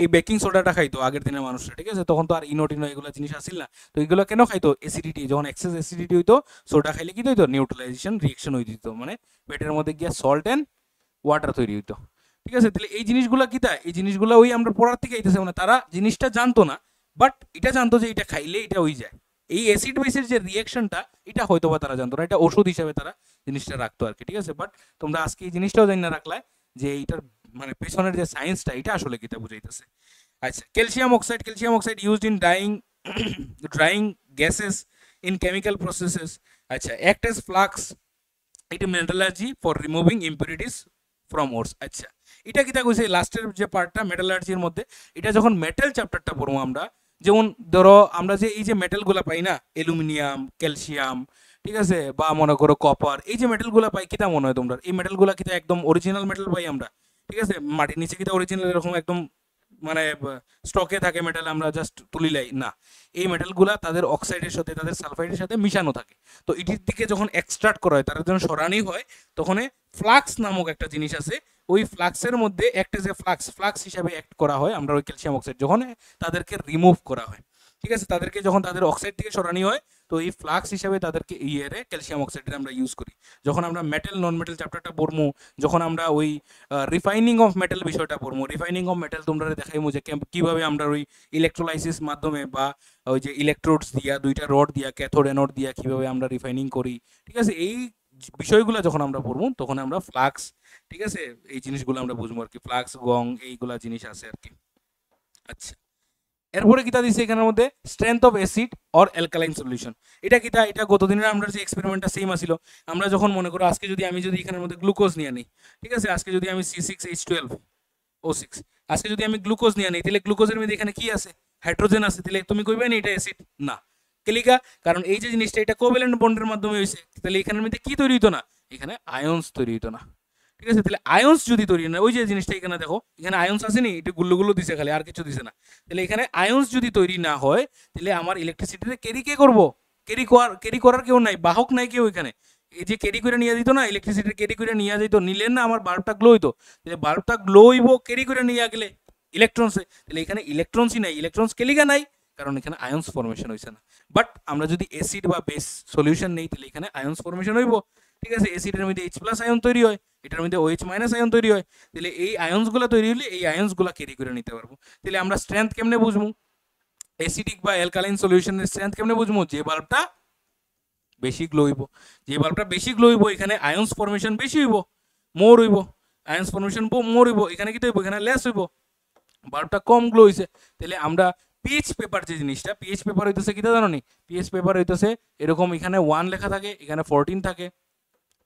এই বেকিং সোডাটা খাইতো আগের দিনের মানুষরা, ঠিক আছে, তখন তো আর ইনো টিনো এগুলো জিনিস আসিল না। তো এগুলো কেন খাইতো, অ্যাসিডিটি, যখন এক্সেস অ্যাসিডিটি হইতো সোডা খাইলে কি হইতো, নিউট্রালাইজেশন রিয়েকশন হয়ে দিত, মানে পেটের মধ্যে গিয়া সল্ট অ্যান্ড ওয়াটার তৈরি হইতো, ঠিক আছে। তাহলে এই জিনিসগুলো কি, তা এই জিনিসগুলো ওই আমরা পড়ার থেকে আইতেছে, মানে তারা জিনিসটা জানতো না, বাট এটা জানতো যে এটা খাইলে এটা হয়ে যায়, এই অ্যাসিড বেসের যে রিয়েকশনটা এটা হয়তো বা তারা জানতো না, এটা ওষুধ হিসাবে তারা জিনিসটা রাখতো আর কি, ঠিক আছে। বাট তোমরা আজকে এই জিনিসটাও জানি না রাখলে যে এইটার মানে পেছনের যে সায়েন্সটা এটা আসলে কিটা বুঝাইতেছে। আচ্ছা, calcium oxide used in drawing gases in chemical processes, আচ্ছা, অ্যাক্ট অ্যাজ ফ্লাক্স, এটা metallurgy for removing impurities from ওরস। আচ্ছা, এটা কিতা কইছে লাস্টের যে পার্টটা মেটালার্জির মধ্যে, এটা যখন মেটাল চ্যাপ্টারটা পড়বো আমরা, যেমন ধরো আমরা যে এই যে মেটালগুলো পাই না, অ্যালুমিনিয়াম, ক্যালসিয়াম, ঠিক আছে, বা মনে করো কপার, এই যে মেটালগুলো পাই, কিতা মনে হয় তোমরা এই মেটালগুলো কিতা একদম অরিজিনাল মেটাল পাই আমরা, ঠিক আছে, মাটির নিচে কিতা অরিজিনাল এরকম একদম মানে স্টকে থাকে মেটাল, আমরা জাস্ট তুলিলাই না, এই মেটালগুলা তাদের অক্সাইডের সাথে, তাদের সালফাইডের সাথে মিশানো থাকে। তো এটির দিকে যখন এক্সট্রাক্ট করা হয়, তারা যখন সরানি হয়, তখন ফ্লাক্স নামক একটা জিনিস আছে, ওই ফ্লাক্সের মধ্যে একটা যে ফ্লাক্স হিসাবে অ্যাক্ট করা হয় আমরা ওই ক্যালসিয়াম অক্সাইড যখন তাদেরকে রিমুভ করা হয়, ঠিক আছে, তাদেরকে যখন তাদের অক্সাইড থেকে সরানি হয়, তো এই ফ্লাক্স হিসাবে তাদেরকে ইয়েরে ক্যালসিয়াম অক্সাইডের আমরা ইউজ করি। যখন আমরা মেটাল নন মেটাল চ্যাপ্টারটা পড়বো, যখন আমরা ওই রিফাইনিং অফ মেটাল বিষয়টা পড়বো, রিফাইনিং অফ মেটাল তোমরা দেখাইবো যে কিভাবে আমরা ওই ইলেকট্রোলাইসিস মাধ্যমে বা ওই যে ইলেকট্রোডস দিয়া, দুইটা রড দিয়া, ক্যাথোড অ্যানোড দিয়া কিভাবে আমরা রিফাইনিং করি, ঠিক আছে, এই বিষয়গুলো যখন আমরা পড়বো তখন আমরা ফ্লাক্স, ঠিক আছে, এই জিনিসগুলো আমরা বুঝবো আর কি, ফ্লাক্স, গং, এইগুলা জিনিস আছে আর কি। আচ্ছা, এরপরে কিতা দিছে এখানের মধ্যে, strength of acid or alkaline solution, এটা কিতা, এটা গতদিনের আমরা যে এক্সপেরিমেন্টটা সেম আসিল, আমরা যখন মনে করো আজকে যদি আমি যদি এখানের মধ্যে গ্লুকোজ নিয়ে নিই, ঠিক আছে, আজকে যদি আমি C6H12O6, আজকে যদি আমি গ্লুকোজ নিয়ে নিই, তাহলে গ্লুকোজের মধ্যে এখানে কি আছে, হাইড্রোজেন আছে, তাহলে তুমি কইবে না এটা অ্যাসিড না, কেলিকা, কারণ এই যে জিনিসটা এটা কোভ্যালেন্ট বন্ডের মাধ্যমে হয়েছে, তাহলে এখানের মধ্যে কি তৈরি হইতো না, এখানে আয়ন্স তৈরি হইতো না, ঠিক আছে। তাহলে আয়ন্স যদি তৈরি না, ওই যে জিনিসটা এখানে দেখো, এখানে আয়ন্স আসেনি, এটা গুল্লো দিছে খালি, আর কিছু দিছে না, তাহলে এখানে আয়ন্স যদি তৈরি না হয়, তাহলে আমার ইলেকট্রিসিটিতে ক্যারি কে করবো, ক্যারি করার কেউ নাই, বাহক নাই কেউ এখানে, এই যে ক্যারি করে নিয়ে দিত না, ইলেকট্রিসিটি ক্যারি করে নিয়ে যেত, নিলেন না, আমার বাল্বটা গ্লো হইতো, তাহলে বাল্বটা গ্লো হইব ক্যারি করে নিয়ে গেলে ইলেকট্রনসে, তাহলে এখানে ইলেকট্রনসই নাই, ইলেকট্রনস কেলিগা নাই, কারণ এখানে আয়ন্স ফরমেশন হয়েছে না। বাট আমরা যদি অ্যাসিড বা বেস সলিউশন নেই, তাহলে এখানে আয়ন্স ফরমেশন হইব, ঠিক আছে, অ্যাসিডের মধ্যে H+ আয়ন তৈরি হয়, এটার মধ্যে OH- আয়ন তৈরি হয়, তাহলে এই আয়ন্সগুলো তৈরি হলে এই আয়ন্সগুলো ক্যারি করে নিতে পারবো। তাহলে আমরা স্ট্রেংথ কেমনে বুঝবো, অ্যাসিডিক বা অ্যালকালাইন সলিউশনের স্ট্রেংথ কেমনে বুঝবো, যে বাল্বটা বেশি গ্লো হইব, যে বাল্বটা বেশি গ্লো হইব এখানে আয়ন্স ফরমেশন বেশি হইব, মোর হইব, আয়ন্স ফরমেশন মোর হইব, এখানে কি হইব, এখানে লেস হইব, বাল্বটা কম গ্লো হইছে। তাহলে আমরা পিএইচ পেপার যে জিনিসটা, পিএইচ পেপার হইতেছে কিটা জানো নি, পিএইচ পেপার হইতেছে এরকম, এখানে 1 লেখা থাকে, এখানে 14 থাকে,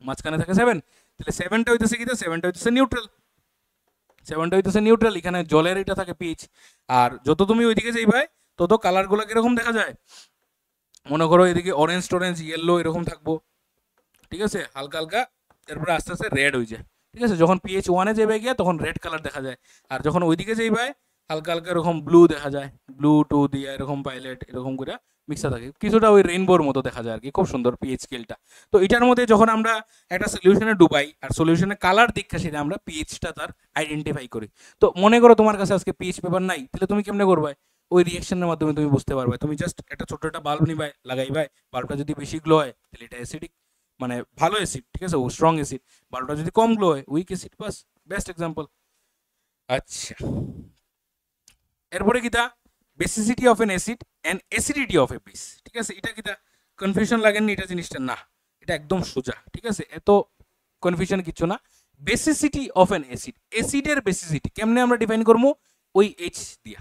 মাঝখানে থাকে 7, তাহলে 7টা হইতেছে কিটা, 7টা হইতেছে নিউট্রাল, 7টা হইতেছে নিউট্রাল, এখানে জলের এটা থাকে পিএইচ। আর যত তুমি ওইদিকে যাইবে তত কালারগুলো কিরকম দেখা যায়, মনে করো এদিকে অরেঞ্জ ইয়েলো এরকম থাকবো, ঠিক আছে, হালকা হালকা, এরপরে আস্তে আস্তে রেড হয়ে যায়, ঠিক আছে, যখন পিএইচ 1-এ যাবে গিয়া তখন রেড কালার দেখা যায়, আর যখন ওইদিকে যাইবে হালকা হালকা এরকম ব্লু দেখা যায়, ব্লু টু দিয়ে এরকম পাইলেট এরকম করে মিক্সা থাকে, কিছুটা ওই রেইনবোর মতো দেখা যায় আর কি, খুব সুন্দর পিএইচ স্কেলটা। তো এটার মধ্যে যখন আমরা একটা সলিউশনে ডুবাই আর সলিউশনের কালার দীক্ষা সেটা আমরা পিএইচটা তার আইডেন্টিফাই করি। তো মনে করো তোমার কাছে আজকে পিএইচ পেপার নাই, তাহলে তুমি কেমনে করবে, ওই রিয়েকশনের মাধ্যমে তুমি বুঝতে পারবে, তুমি জাস্ট একটা ছোট একটা বাল্ব নিবাই, লাগাইবাই, বাল্বটা যদি বেশি গ্লো হয় তাহলে এটা অ্যাসিডিক, মানে ভালো অ্যাসিড, ঠিক আছে, ও স্ট্রং অ্যাসিড, বাল্বটা যদি কম গ্লো হয় উইক অ্যাসিড, বাস বেস্ট এক্সাম্পল। আচ্ছা, এরপরে কিতা, basicity of an acid and acidity of a base, ঠিক আছে, এটা কিতা কনফিউশন লাগেনি, এটা জিনিসটা না, এটা একদম সোজা, ঠিক আছে, এত কনফিউশন কিছু না। বেসিসিটি অফ অ্যান অ্যাসিড, অ্যাসিডের বেসিসিটি কেমনে আমরা ডিফাইন করবো, ওই এইচ দিয়া,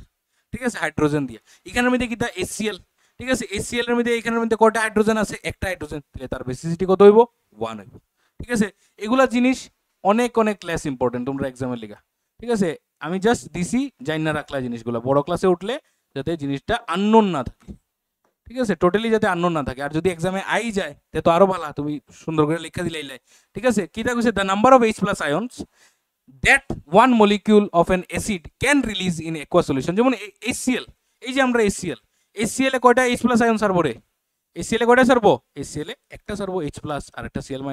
ঠিক আছে, হাইড্রোজেন দিয়া। এখানের মধ্যে কি HCl, ঠিক আছে, HCl এর মধ্যে এখানের মধ্যে কয়টা হাইড্রোজেন আছে, একটা হাইড্রোজেন, তাহলে তার বেসিসিটি কত হইব, 1 হইব, ঠিক আছে। এগুলা জিনিস অনেক অনেক লেস ইম্পর্টেন্ট তোমরা এক্সামের লিগা, ঠিক আছে। আমি জাস্ট দিছি জানি না রাখলা জিনিসগুলো, বড় ক্লাসে উঠলে যাতে জিনিসটা আননোন না থাকে, ঠিক আছে, টোটালি যাতে আননোন না থাকে। আর যদি এক্সামে আই যায় তো আরো ভালো, তুমি সুন্দর করে লেখা দিলাই, ঠিক আছে। কি থাকছে, the number of H+ ions that one molecule of an acid can release in Aqua solution. যেমন HCl, এই যে আমরা HCl এ কয়টা H+ আয়ন ছাড়বো রে, HCl এ কয়টা ছাড়বো, HCl এ একটা ছাড়বো H+ আর একটা Cl-,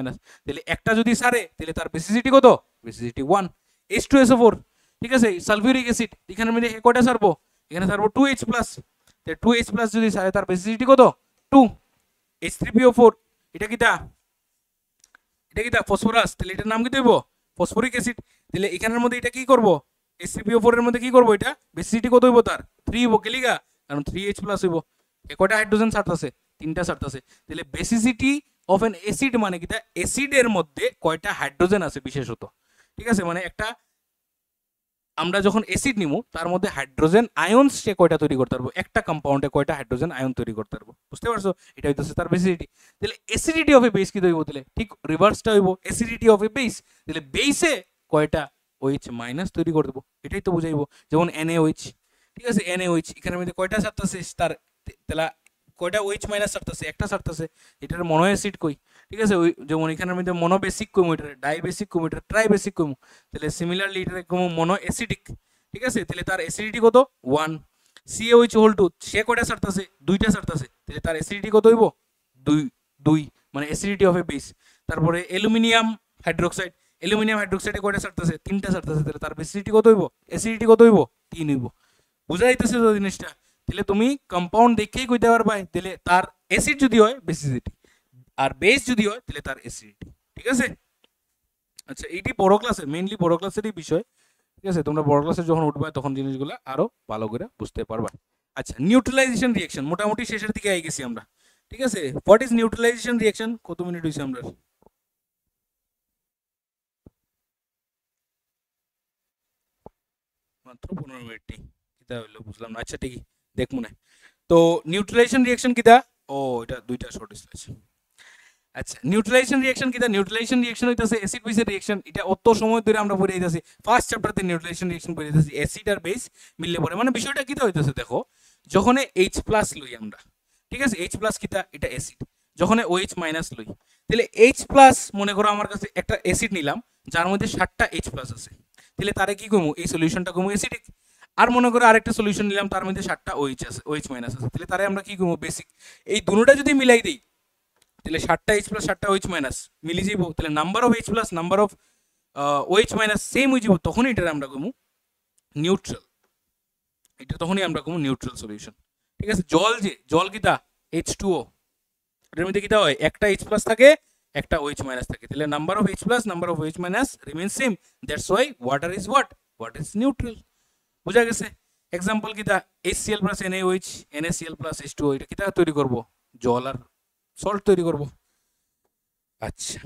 তাহলে একটা যদি ছাড়ে তাহলে তার বেসিসিটি কত, বেসিসিটি 1। H2SO4, ঠিক আছে, সালফিউরিক অ্যাসিড, এখানের মধ্যে কয়টা ছাড়বো, এখানে ছাড়বো 2H+, তাহলে 2H+ যদি ছাড়ে তার বেসিসিটি কত, 2। H3PO4, এটা কিটা, এটা কিটা ফসফরাস, তাহলে এটার নাম কি দেব, ফসফরিক অ্যাসিড। তাহলে এখানের মধ্যে এটা কি করব, H3PO4 এর মধ্যে কি করব, এটা বেসিসিটি কত হইব তার, 3 হইব, কেলিগা কারণ 3H+ হইব। এ কয়টা হাইড্রোজেন ছাড়তাছে, 3টা ছাড়তাছে। তাহলে বেসিসিটি অফ অ্যান অ্যাসিড মানে কিটা, অ্যাসিডের মধ্যে কয়টা হাইড্রোজেন আছে বিশেষত, ঠিক আছে, মানে একটা আমরা যখন অ্যাসিড নিমু তার মধ্যে হাইড্রোজেন আয়নস সে কয়টা তৈরি করতে পারবো, একটা কম্পাউন্ডে কয়টা হাইড্রোজেন আয়ন তৈরি করতে পারবো, বুঝতে পারছো, এটা হইতেছে তার বেসিসিটি। তাহলে অ্যাসিডিটি অফ এ বেস কি হইব, তাহলে ঠিক রিভার্সটা হইব, অ্যাসিডিটি অফ এ বেস, তাহলে বেসে কয়টা OH- তৈরি করে দেবো, এটাই তো বুঝাইবো। যেমন NaOH, ঠিক আছে, NaOH এখানের মধ্যে কয়টা ছাড়তেছে তার, তাহলে কয়টা OH- ছাড়তেছে, একটা ছাড়তেছে, এটার মনো অ্যাসিড কই, ঠিক আছে, ওই যেমন এখানের মধ্যে মনোবেসিক কইমু, এটা ডাইবেসিক কইমু, এটা ট্রাইবেসিক কইমু, তাহলে সিমিলারলি এটা কইমু মনো অ্যাসিডিক, ঠিক আছে, তাহলে তার অ্যাসিডিটি কত, 1। CaOH2 সে কয়টা ছাড়তেছে, 2টা ছাড়তেছে, তাহলে তার অ্যাসিডিটি কত হইব, 2 2, মানে অ্যাসিডিটি অফ এ বেস। তারপরে অ্যালুমিনিয়াম হাইড্রোক্সাইড, অ্যালুমিনিয়াম হাইড্রোক্সাইডে কয়টা ছাড়তেছে, 3টা ছাড়তেছে, তাহলে তার বেসিডিটি কত হইব, অ্যাসিডিটি কত হইব, 3 হইব। বুঝা যাইতেছে তো জিনিসটা। তাহলে তুমি কম্পাউন্ড দেখেই কইতে পারবা, তাহলে তার অ্যাসিড যদি হয় বেসিসিটি, আর বেস যদি হয় তাহলে তার অ্যাসিডিটি, ঠিক আছে। আচ্ছা, এইটি বড় ক্লাসে, মেইনলি বড় ক্লাসেরই বিষয়, ঠিক আছে, তোমরা বড় ক্লাসে যখন উঠবে তখন জিনিসগুলো আরো ভালো করে বুঝতে পারবা। আচ্ছা, নিউট্রালাইজেশন রিঅ্যাকশন মোটামুটি শেষের দিকে আই গেছি আমরা, ঠিক আছে। হোয়াট ইজ নিউট্রালাইজেশন রিঅ্যাকশন, কত মিনিট হইছে আমরা, মাত্র 15 মিনিট, কিতা হইলো বুঝলাম না, আচ্ছা ঠিকই দেখ মনে। তো নিউট্রালাইজেশন রিঅ্যাকশন কিতা, ও এটা দুইটা শর্ট আছে। আচ্ছা, নিউট্রালাইজেশন রিঅ্যাকশন কিতা, নিউট্রালাইজেশন রিঅ্যাকশন হইতাছে অ্যাসিড বেসের রিঅ্যাকশন। এটা অত সময় ধরে আমরা পড়ে যাইতাছি, ফার্স্ট চ্যাপ্টারতে নিউট্রালাইজেশন রিঅ্যাকশন পড়ে যাইতাছি, অ্যাসিড আর বেস মিললে পরে, মানে বিষয়টা কিতা হইতাছে দেখো, যখন H+ লই আমরা, ঠিক আছে, H+ কিতা, এটা অ্যাসিড, যখন OH- লই, তাহলে H+ মনে করো আমার কাছে একটা অ্যাসিড নিলাম যার মধ্যে 7টা H+ আছে, তাহলে তারে কি কমু, এই সলিউশনটা কমু অ্যাসিডিক। আর মনে করো আরেকটা সলিউশন নিলাম তার মধ্যে 7টা OH আছে, OH- আছে, তাহলে তারে আমরা কি কমু, বেসিক। এই দুটোটা যদি মিলাই দিই তাহলে 7টা H+ 7টা OH- মিলি যাইব, তাহলে number of H+ number of OH- same হয়ে যাব, তখনই এটা আমরা কমু নিউট্রাল, এটা তখনই আমরা কমু নিউট্রাল সলিউশন, ঠিক আছে। জল, যে জল কিতা, H2O, এটার মধ্যে কিতা হয়, একটা H+ থাকে, একটা OH- থাকে, তাহলে number of H+ number of OH- remain same, that's why water is what, water is neutral. বুঝা গেছে। এক্সাম্পল কিতা, HCl + NaOH, NaCl + H2O, এটা কিতা তৈরি করব, জল আর সল্ট তৈরি করব। আচ্ছা,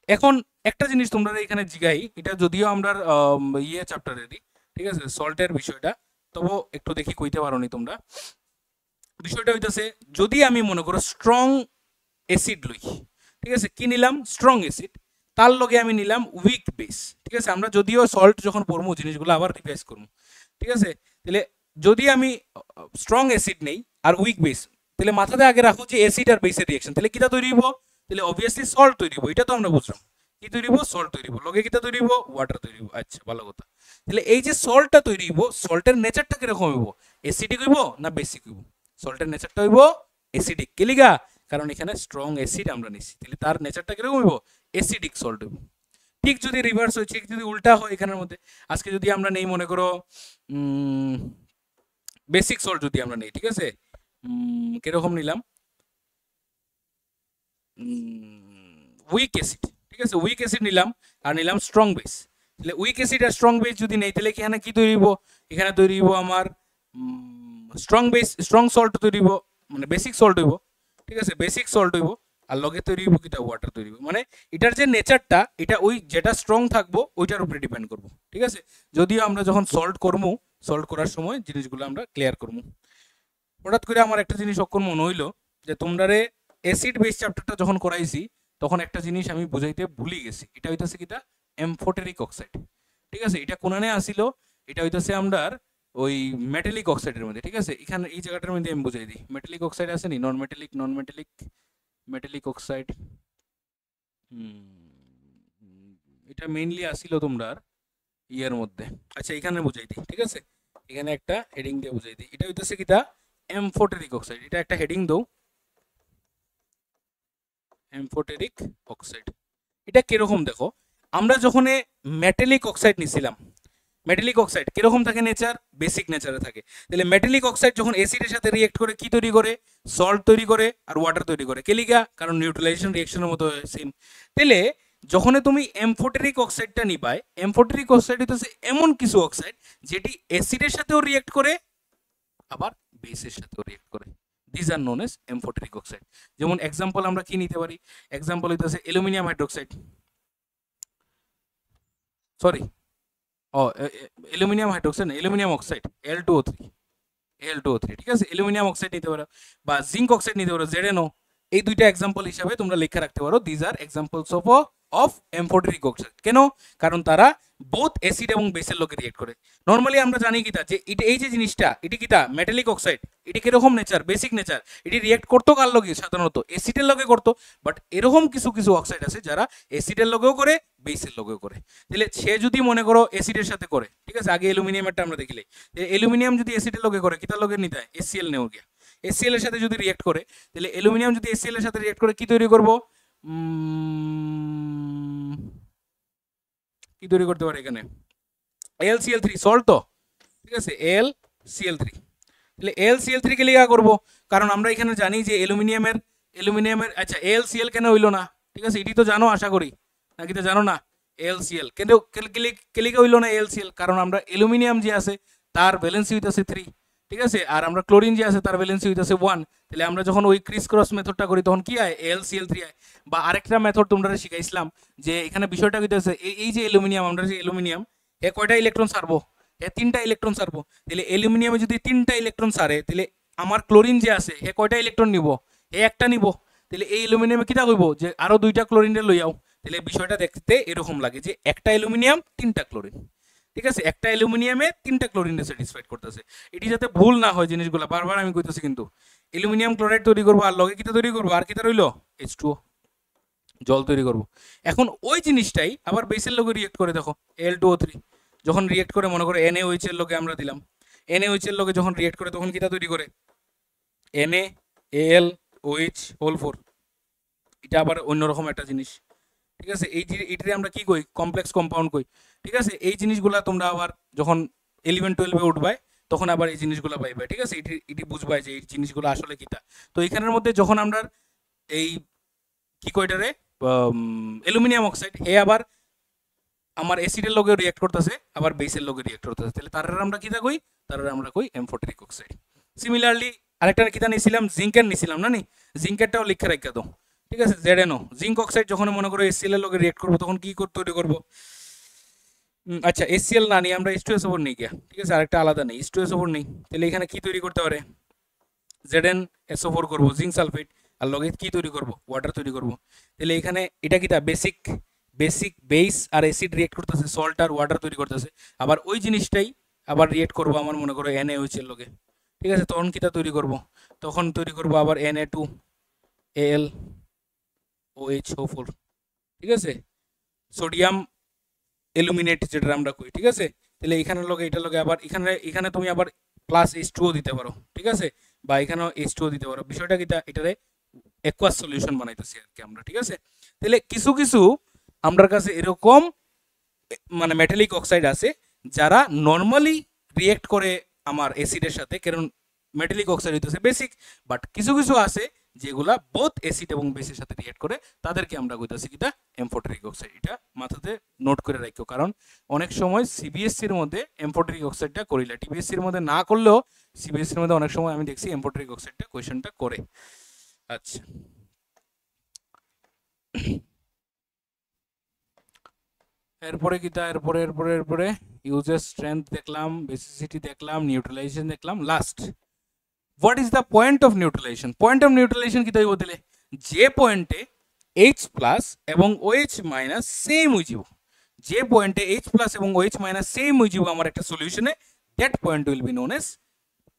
এখন একটা জিনিস তোমরা এখানে জিগাই, এটা যদিও আমরা ইয়ে চ্যাপ্টারেরই, ঠিক আছে, সল্টের বিষয়টা, তবু একটু দেখি কইতে পারো নি তোমরা। বিষয়টা হইতাছে, যদি আমি মনে করো স্ট্রং অ্যাসিড লই, ঠিক আছে, কি নিলাম, স্ট্রং অ্যাসিড, তার লগে আমি নিলাম উইক বেস, ঠিক আছে, আমরা যদিও সল্ট যখন পড়বো জিনিসগুলো আবার রিভাইজ করবো, ঠিক আছে। তাহলে যদি আমি স্ট্রং অ্যাসিড নেই আর উইক বেস, তাহলে মাথাতে আগে রাখো যে অ্যাসিড আর বেসের রিঅ্যাকশন, তাহলে কিটা তৈরি হইব, তাহলে অবভিয়াসলি সল্ট তৈরি হইব, এটা তো আমরা বুঝলাম। কি তৈরি হইব, সল্ট তৈরি হইব, লগে কিটা তৈরি হইব, ওয়াটার তৈরি হইব। আচ্ছা, ভালো কথা। তাহলে এই যে সল্টটা তৈরি হইব, সল্টের নেচারটা কিরকম হইব, অ্যাসিডিক হইব না বেসিক হইব, সল্টের নেচারটা হইব অ্যাসিডিক, কেলিগা কারণ এখানে স্ট্রং অ্যাসিড আমরা নিছি, তাহলে তার নেচারটা কিরকম হইব, অ্যাসিডিক সল্ট হইব। ঠিক যদি রিভার্স হয়, ঠিক যদি উল্টা হয় এখানের মধ্যে, আজকে যদি আমরা নেই মনে করো বেসিক সল্ট যদি আমরা নেই, ঠিক আছে, কিরকম নিলাম, উইক অ্যাসিড, ঠিক আছে, উইক অ্যাসিড নিলাম আর নিলাম স্ট্রং বেস, তাহলে উইক অ্যাসিড আর স্ট্রং বেস যদি নেই, তাহলে এখানে কি তৈরি হইব, এখানে তৈরি হইব আমার স্ট্রং বেস, স্ট্রং সল্ট তৈরি হইব, মানে বেসিক সল্ট হইব, ঠিক আছে, বেসিক সল্ট হইব। আর লগে তৈরি হইব কিটা ওয়াটার তৈরি হইব, মানে এটার যে নেচারটা এটা ওই যেটা স্ট্রং থাকবো ওইটার উপরে ডিপেন্ড করবো, ঠিক আছে। যদিও আমরা যখন সল্ট করার সময় জিনিসগুলো আমরা ক্লিয়ার করবো। হঠাৎ করে আমার একটা জিনিস অক্ষর মনে হইলো যে তোমরারে অ্যাসিড বেস চ্যাপ্টারটা যখন করাইছি তখন একটা জিনিস আমি বুঝাইতে ভুলে গেছি, এটা হইতাছে কিটা এমফোটেরিক অক্সাইড, ঠিক আছে। এটা কোনানে আসিল, এটা হইতাছে আমরার ওই মেটালিক অক্সাইডের মধ্যে, ঠিক আছে। এখানে এই জায়গাটার মধ্যে আমি বুঝাই দিই, মেটালিক অক্সাইড আছে নি, নন মেটালিক অক্সাইড, এটা মেইনলি আসিল তোমরার ইয়ের মধ্যে। আচ্ছা এখানে বুঝাই দিই, ঠিক আছে, এখানে একটা হেডিং দিয়ে বুঝাই দিই। এটা হইতাছে কিটা এমফোটেরিক অক্সাইড, এটা একটা হেডিং দাও, এমফোটেরিক অক্সাইড। এটা কিরকম দেখো, আমরা যখন মেটালিক অক্সাইড নিছিলাম, মেটালিক অক্সাইড কিরকম থাকে নেচার, বেসিক নেচারে থাকে। তাহলে মেটালিক অক্সাইড যখন অ্যাসিডের সাথে রিয়েক্ট করে কি তৈরি করে, সল্ট তৈরি করে আর ওয়াটার তৈরি করে, কেলিগা কারণ নিউট্রালাইজেশন রিঅ্যাকশনের মতো সেম। তাহলে যখন তুমি এমফোটেরিক অক্সাইডটা নিবাই, এমফোটেরিক অক্সাইড হচ্ছে এমন কিছু অক্সাইড যেটি অ্যাসিডের সাথেও রিয়েক্ট করে আবার বেসের সাথেও রিয়েক্ট করে, this are known as amphoteric oxide. যেমন এক্সাম্পল আমরা কি নিতে পারি, এক্সাম্পল হইতেছে aluminium hydroxide, sorry aluminium hydroxide না, অ্যালুমিনিয়াম অক্সাইড Al2O3, ঠিক আছে। অ্যালুমিনিয়াম অক্সাইড নিতে পারো বা জিঙ্ক অক্সাইড নিতে পারো, ZnO। এই দুইটা এক্সাম্পল হিসাবে তোমরা লেখা রাখতে পারো, these are examples of amphoteric oxide. কেন? কারণ তারা বোথ অ্যাসিড এবং বেসের লগে রিয়েক্ট করে। নর্মালি আমরা জানি কিতা যে এটা এই যে জিনিসটা এটি কিতা মেটালিক অক্সাইড, এটি কিরকম নেচার, বেসিক নেচার, এটি রিয়েক্ট করতো কার লগে, সাধারণত অ্যাসিডের লগে করতো। বাট এরকম কিছু কিছু অক্সাইড আছে যারা অ্যাসিডের লগেও করে বেসের লগেও করে। তাহলে সে যদি মনে করো অ্যাসিডের সাথে করে, ঠিক আছে, আগে অ্যালুমিনিয়ামেরটা আমরা দেখিলে, অ্যালুমিনিয়াম যদি অ্যাসিডের লগে করে কিতার লগে নিতে হয়, HCl নেও গিয়া, HCl এর সাথে যদি রিয়েক্ট করে, তাহলে অ্যালুমিনিয়াম যদি HCl এর সাথে রিয়েক্ট করে কি তৈরি করবো, কি তৈরি করতে পারে এখানে, AlCl3 সল্ট তো, ঠিক আছে, AlCl3। তাহলে AlCl3 কে লিখা করবো, কারণ আমরা এখানে জানি যে অ্যালুমিনিয়ামের আচ্ছা AlCl কেন হইলো না, ঠিক আছে, এটি তো জানো আশা করি, নাকি তো জানো না। AlCl কেন লিখা হইলো না AlCl, কারণ আমরা অ্যালুমিনিয়াম যে আছে তার ভ্যালেন্সি হইতাছে 3, ঠিক আছে, আর আমরা ক্লোরিন যে আছে তার ভ্যালেন্সি হইতাছে 1। তাহলে আমরা যখন ওই ক্রিস ক্রস মেথডটা করি তখন কি হয়, AlCl3 হয়। বা আরেকটা মেথড তোমরা শিখাইছিলাম যে এখানে বিষয়টা হইতাছে এই যে অ্যালুমিনিয়াম, আমরা যে অ্যালুমিনিয়াম এ কয়টা ইলেকট্রন ছাড়বো, এ 3টা ইলেকট্রন ছাড়বো। তাহলে অ্যালুমিনিয়ামে যদি 3টা ইলেকট্রন ছাড়ে তাহলে আমার ক্লোরিন যে আছে হে কয়টা ইলেকট্রন নিব, এ একটা নিব। তাহলে এই অ্যালুমিনিয়ামে কিটা কইব যে আরো 2টা ক্লোরিনে লই আও। তাহলে বিষয়টা দেখতে এরকম লাগে যে একটা অ্যালুমিনিয়াম 3টা ক্লোরিন, ঠিক আছে, একটা অ্যালুমিনিয়ামে 3টা ক্লোরিনে স্যাটিসফাইড করতেছে। এটি যাতে ভুল না হয় জিনিসগুলো, বারবার আমি কইতেছি কিন্তু অ্যালুমিনিয়াম ক্লোরাইড তৈরি করবো আর লগে কিটা তৈরি করবো, আর কিটা রইলো H2O, জল তৈরি করব। এখন ওই জিনিসটাই আবার বেসের লগে রিয়েক্ট করে, দেখো Al2O3 যখন রিয়েক্ট করে, মনে করো NaOH এর লগে আমরা দিলাম, NaOH এর লগে যখন রিয়েক্ট করে তখন কিটা তৈরি করে, NaAlOH4। এটা আবার অন্যরকম একটা জিনিস, ঠিক আছে। এইটারে আমরা কি কই, কমপ্লেক্স কম্পাউন্ড কই, ঠিক আছে। এই জিনিসগুলা তোমরা আবার যখন 11-12 উঠবাই তখন আবার এই জিনিসগুলো পাইবে, ঠিক আছে। এটি বুঝবাই যে এই জিনিসগুলো আসলে কিটা। তো এখানের মধ্যে যখন আমরা এই কি কয়টারে অ্যালুমিনিয়াম অক্সাইড হে আবার আমার অ্যাসিডের লগে রিয়েক্ট করতেছে, আবার বেসের লগে রিয়েক্ট করতেছে, তাহলে তার আমরা কিটা কই, তার আমরা কই এমফোটেরিক অক্সাইড। সিমিলারলি আরেকটা কিটা নিছিলাম, জিঙ্কের নিছিলাম না নি, জিঙ্কেরটাও লিখে রাখা দাও, ঠিক আছে। ZnO জিঙ্ক অক্সাইড যখন মনে করো HCl এর লগে রিয়েক্ট করবো তখন কি তৈরি করবো, আচ্ছা HCl না নিয়ে আমরা H2SO4 নিই গিয়া, ঠিক আছে, আরেকটা আলাদা নেই, H2SO4 নেই। তাহলে এখানে কি তৈরি করতে পারে, ZnSO4 করবো, জিঙ্ক সালফেট, আর লগে কি তৈরি করব, ওয়াটার তৈরি করব। তাহলে এখানে এটা কিটা বেসিক বেস আর অ্যাসিড রিয়েক্ট করতেছে, সল্ট আর ওয়াটার তৈরি করতেছে। আবার ওই জিনিসটাই আবার রিয়েক্ট করব আমার মনে করো NaOH এর লগে, ঠিক আছে। তখন কিটা তৈরি করব, তখন তৈরি করব আবার Na2AlOH4, ঠিক আছে, সোডিয়াম অ্যালুমিনেট যেটা আমরা কই, ঠিক আছে। তাহলে এখানের লগে এটার লগে আবার এখানে তুমি আবার প্লাস H2O দিতে পারো, ঠিক আছে, বা এখানেও H2O দিতে পারো। বিষয়টা কিটা, এটারে অ্যাকুয়াস সলিউশন বানাইতেছি আর কি আমরা, ঠিক আছে। তাহলে কিছু কিছু আমার কাছে এরকম মানে মেটালিক অক্সাইড আছে যারা নর্মালি রিয়েক্ট করে আমার অ্যাসিডের সাথে, কারণ মেটালিক অক্সাইড হইতেছে বেসিক। বাট কিছু কিছু আছে যেগুলা বোথ অ্যাসিড এবং বেসের সাথে রিয়েক্ট করে, তাদেরকে আমরা কইতাছি কিটা এমফোটেরিক অক্সাইড। এটা মাথাতে নোট করে রাখো, কারণ অনেক সময় সিবিএসসির মধ্যে এমফোটেরিক অক্সাইডটা করিলা, টিবিএসসির মধ্যে না করলেও সিবিএসসির মধ্যে অনেক সময় আমি দেখছি এমফোটেরিক অক্সাইডটা কোয়েশ্চেনটা করে। আচ্ছা এরপরে কিতা এরপরে ইউজেস স্ট্রেংথ দেখলাম, বেসিসিটি দেখলাম, নিউট্রালাইজেশন দেখলাম, last what is the point of neutralization. Point of neutralization কিতা হইব দিলে যে পয়েন্টে এইচ প্লাস এবং ওএইচ মাইনাস সেম হয়ে যাব, যে পয়েন্টে এইচ প্লাস এবং ওএইচ মাইনাস সেম হয়ে যাব আমার একটা সলিউশনে, that point will be known as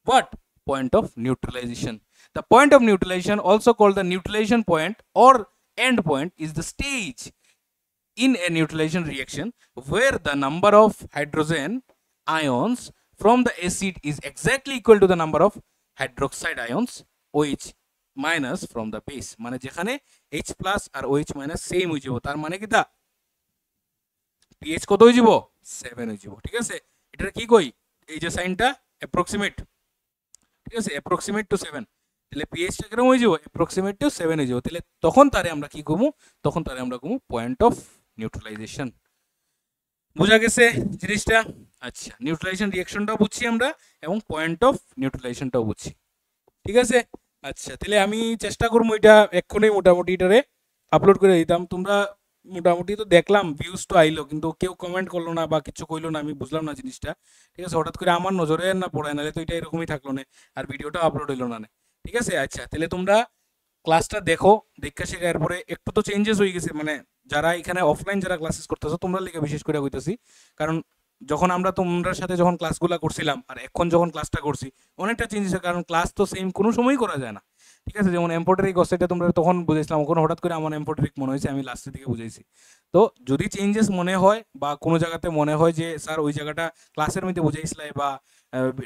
what? Point of neutralization. The point of neutralization, also called the neutralization point or end point, is the stage in a neutralization reaction where the number of hydrogen ions from the acid is exactly equal to the number of hydroxide ions OH minus from the base. মানে যেখানে H plus আর OH minus same হয়ে যাব, তার মানে কি তা pH কত হয়ে যাব 7 হয়ে যাব। ঠিক আছে, এটা কি কই, এই যে সাইনটা অ্যাপ্রক্সিমেট, ঠিক আছে, অ্যাপ্রক্সিমেট টু 7, তাহলে পিএইচটা কিরকম হয়ে যাব অ্যাপ্রক্সিমেট টু 7 হয়ে যাব, তাহলে তখন তারে আমরা কি কমু, তখন তারে আমরা কমু পয়েন্ট অফ নিউট্রালাইজেশন। বুঝা গেছে জিনিসটা? আচ্ছা, নিউট্রালাইজেশন রিঅ্যাকশনটাও বুঝছি আমরা এবং পয়েন্ট অফ নিউট্রালাইজেশনটাও বুঝছি। ঠিক আছে, আচ্ছা তাহলে আমি চেষ্টা করবো এটা এক্ষুনি মোটামুটি এটারে আপলোড করে দিতাম। তোমরা মোটামুটি তো দেখলাম ভিউজ তো আইলো, কিন্তু কেউ কমেন্ট করলো না বা কিছু কইলো না, আমি বুঝলাম না জিনিসটা। ঠিক আছে, হঠাৎ করে আমার নজরে না পড়ায়, নাহলে তো এটা এরকমই থাকলো না আর ভিডিওটা আপলোড হইলো না। ঠিক আছে, আচ্ছা তাহলে তোমরা ক্লাসটা দেখো, দেখা শেখা, এরপরে একটু তো চেঞ্জেস হয়ে গেছে, মানে যারা এখানে অফলাইন যারা ক্লাসেস করতেছো তোমরা লিখে বিশেষ করে কইতাছি, কারণ যখন আমরা তোমরার সাথে যখন ক্লাসগুলো করছিলাম আর এখন যখন ক্লাসটা করছি অনেকটা চেঞ্জ হয়েছে, কারণ ক্লাস তো সেম কোনো সময়ই করা যায় না। ঠিক আছে, যেমন এম্পোটারিক ওয়েবসাইটে তোমরা তখন বুঝেছিলাম, ওখানে হঠাৎ করে আমার এম্পোটারিক মনে হয়েছে, আমি লাস্টের দিকে বুঝাইছি। তো যদি চেঞ্জেস মনে হয় বা কোনো জায়গাতে মনে হয় যে স্যার ওই জায়গাটা ক্লাসের মধ্যে বুঝাইছিলাই বা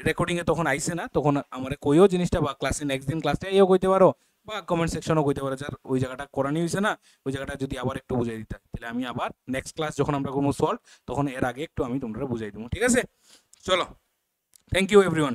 রেকর্ডিংয়ে তখন আইসে না, তখন আমার কইও জিনিসটা, বা ক্লাসে নেক্সট দিন ক্লাসটা এও কইতে পারো বা কমেন্ট সেকশনও কইতে পারো, স্যার ওই জায়গাটা করানি হয়েছে না, ওই জায়গাটা যদি আবার একটু বুঝাই দিতে, তাহলে আমি আবার নেক্সট ক্লাস যখন আমরা কোনো সলভ তখন এর আগে একটু আমি তোমরা বুঝাই দেবো। ঠিক আছে, চলো, থ্যাংক ইউ এভরিওয়ান।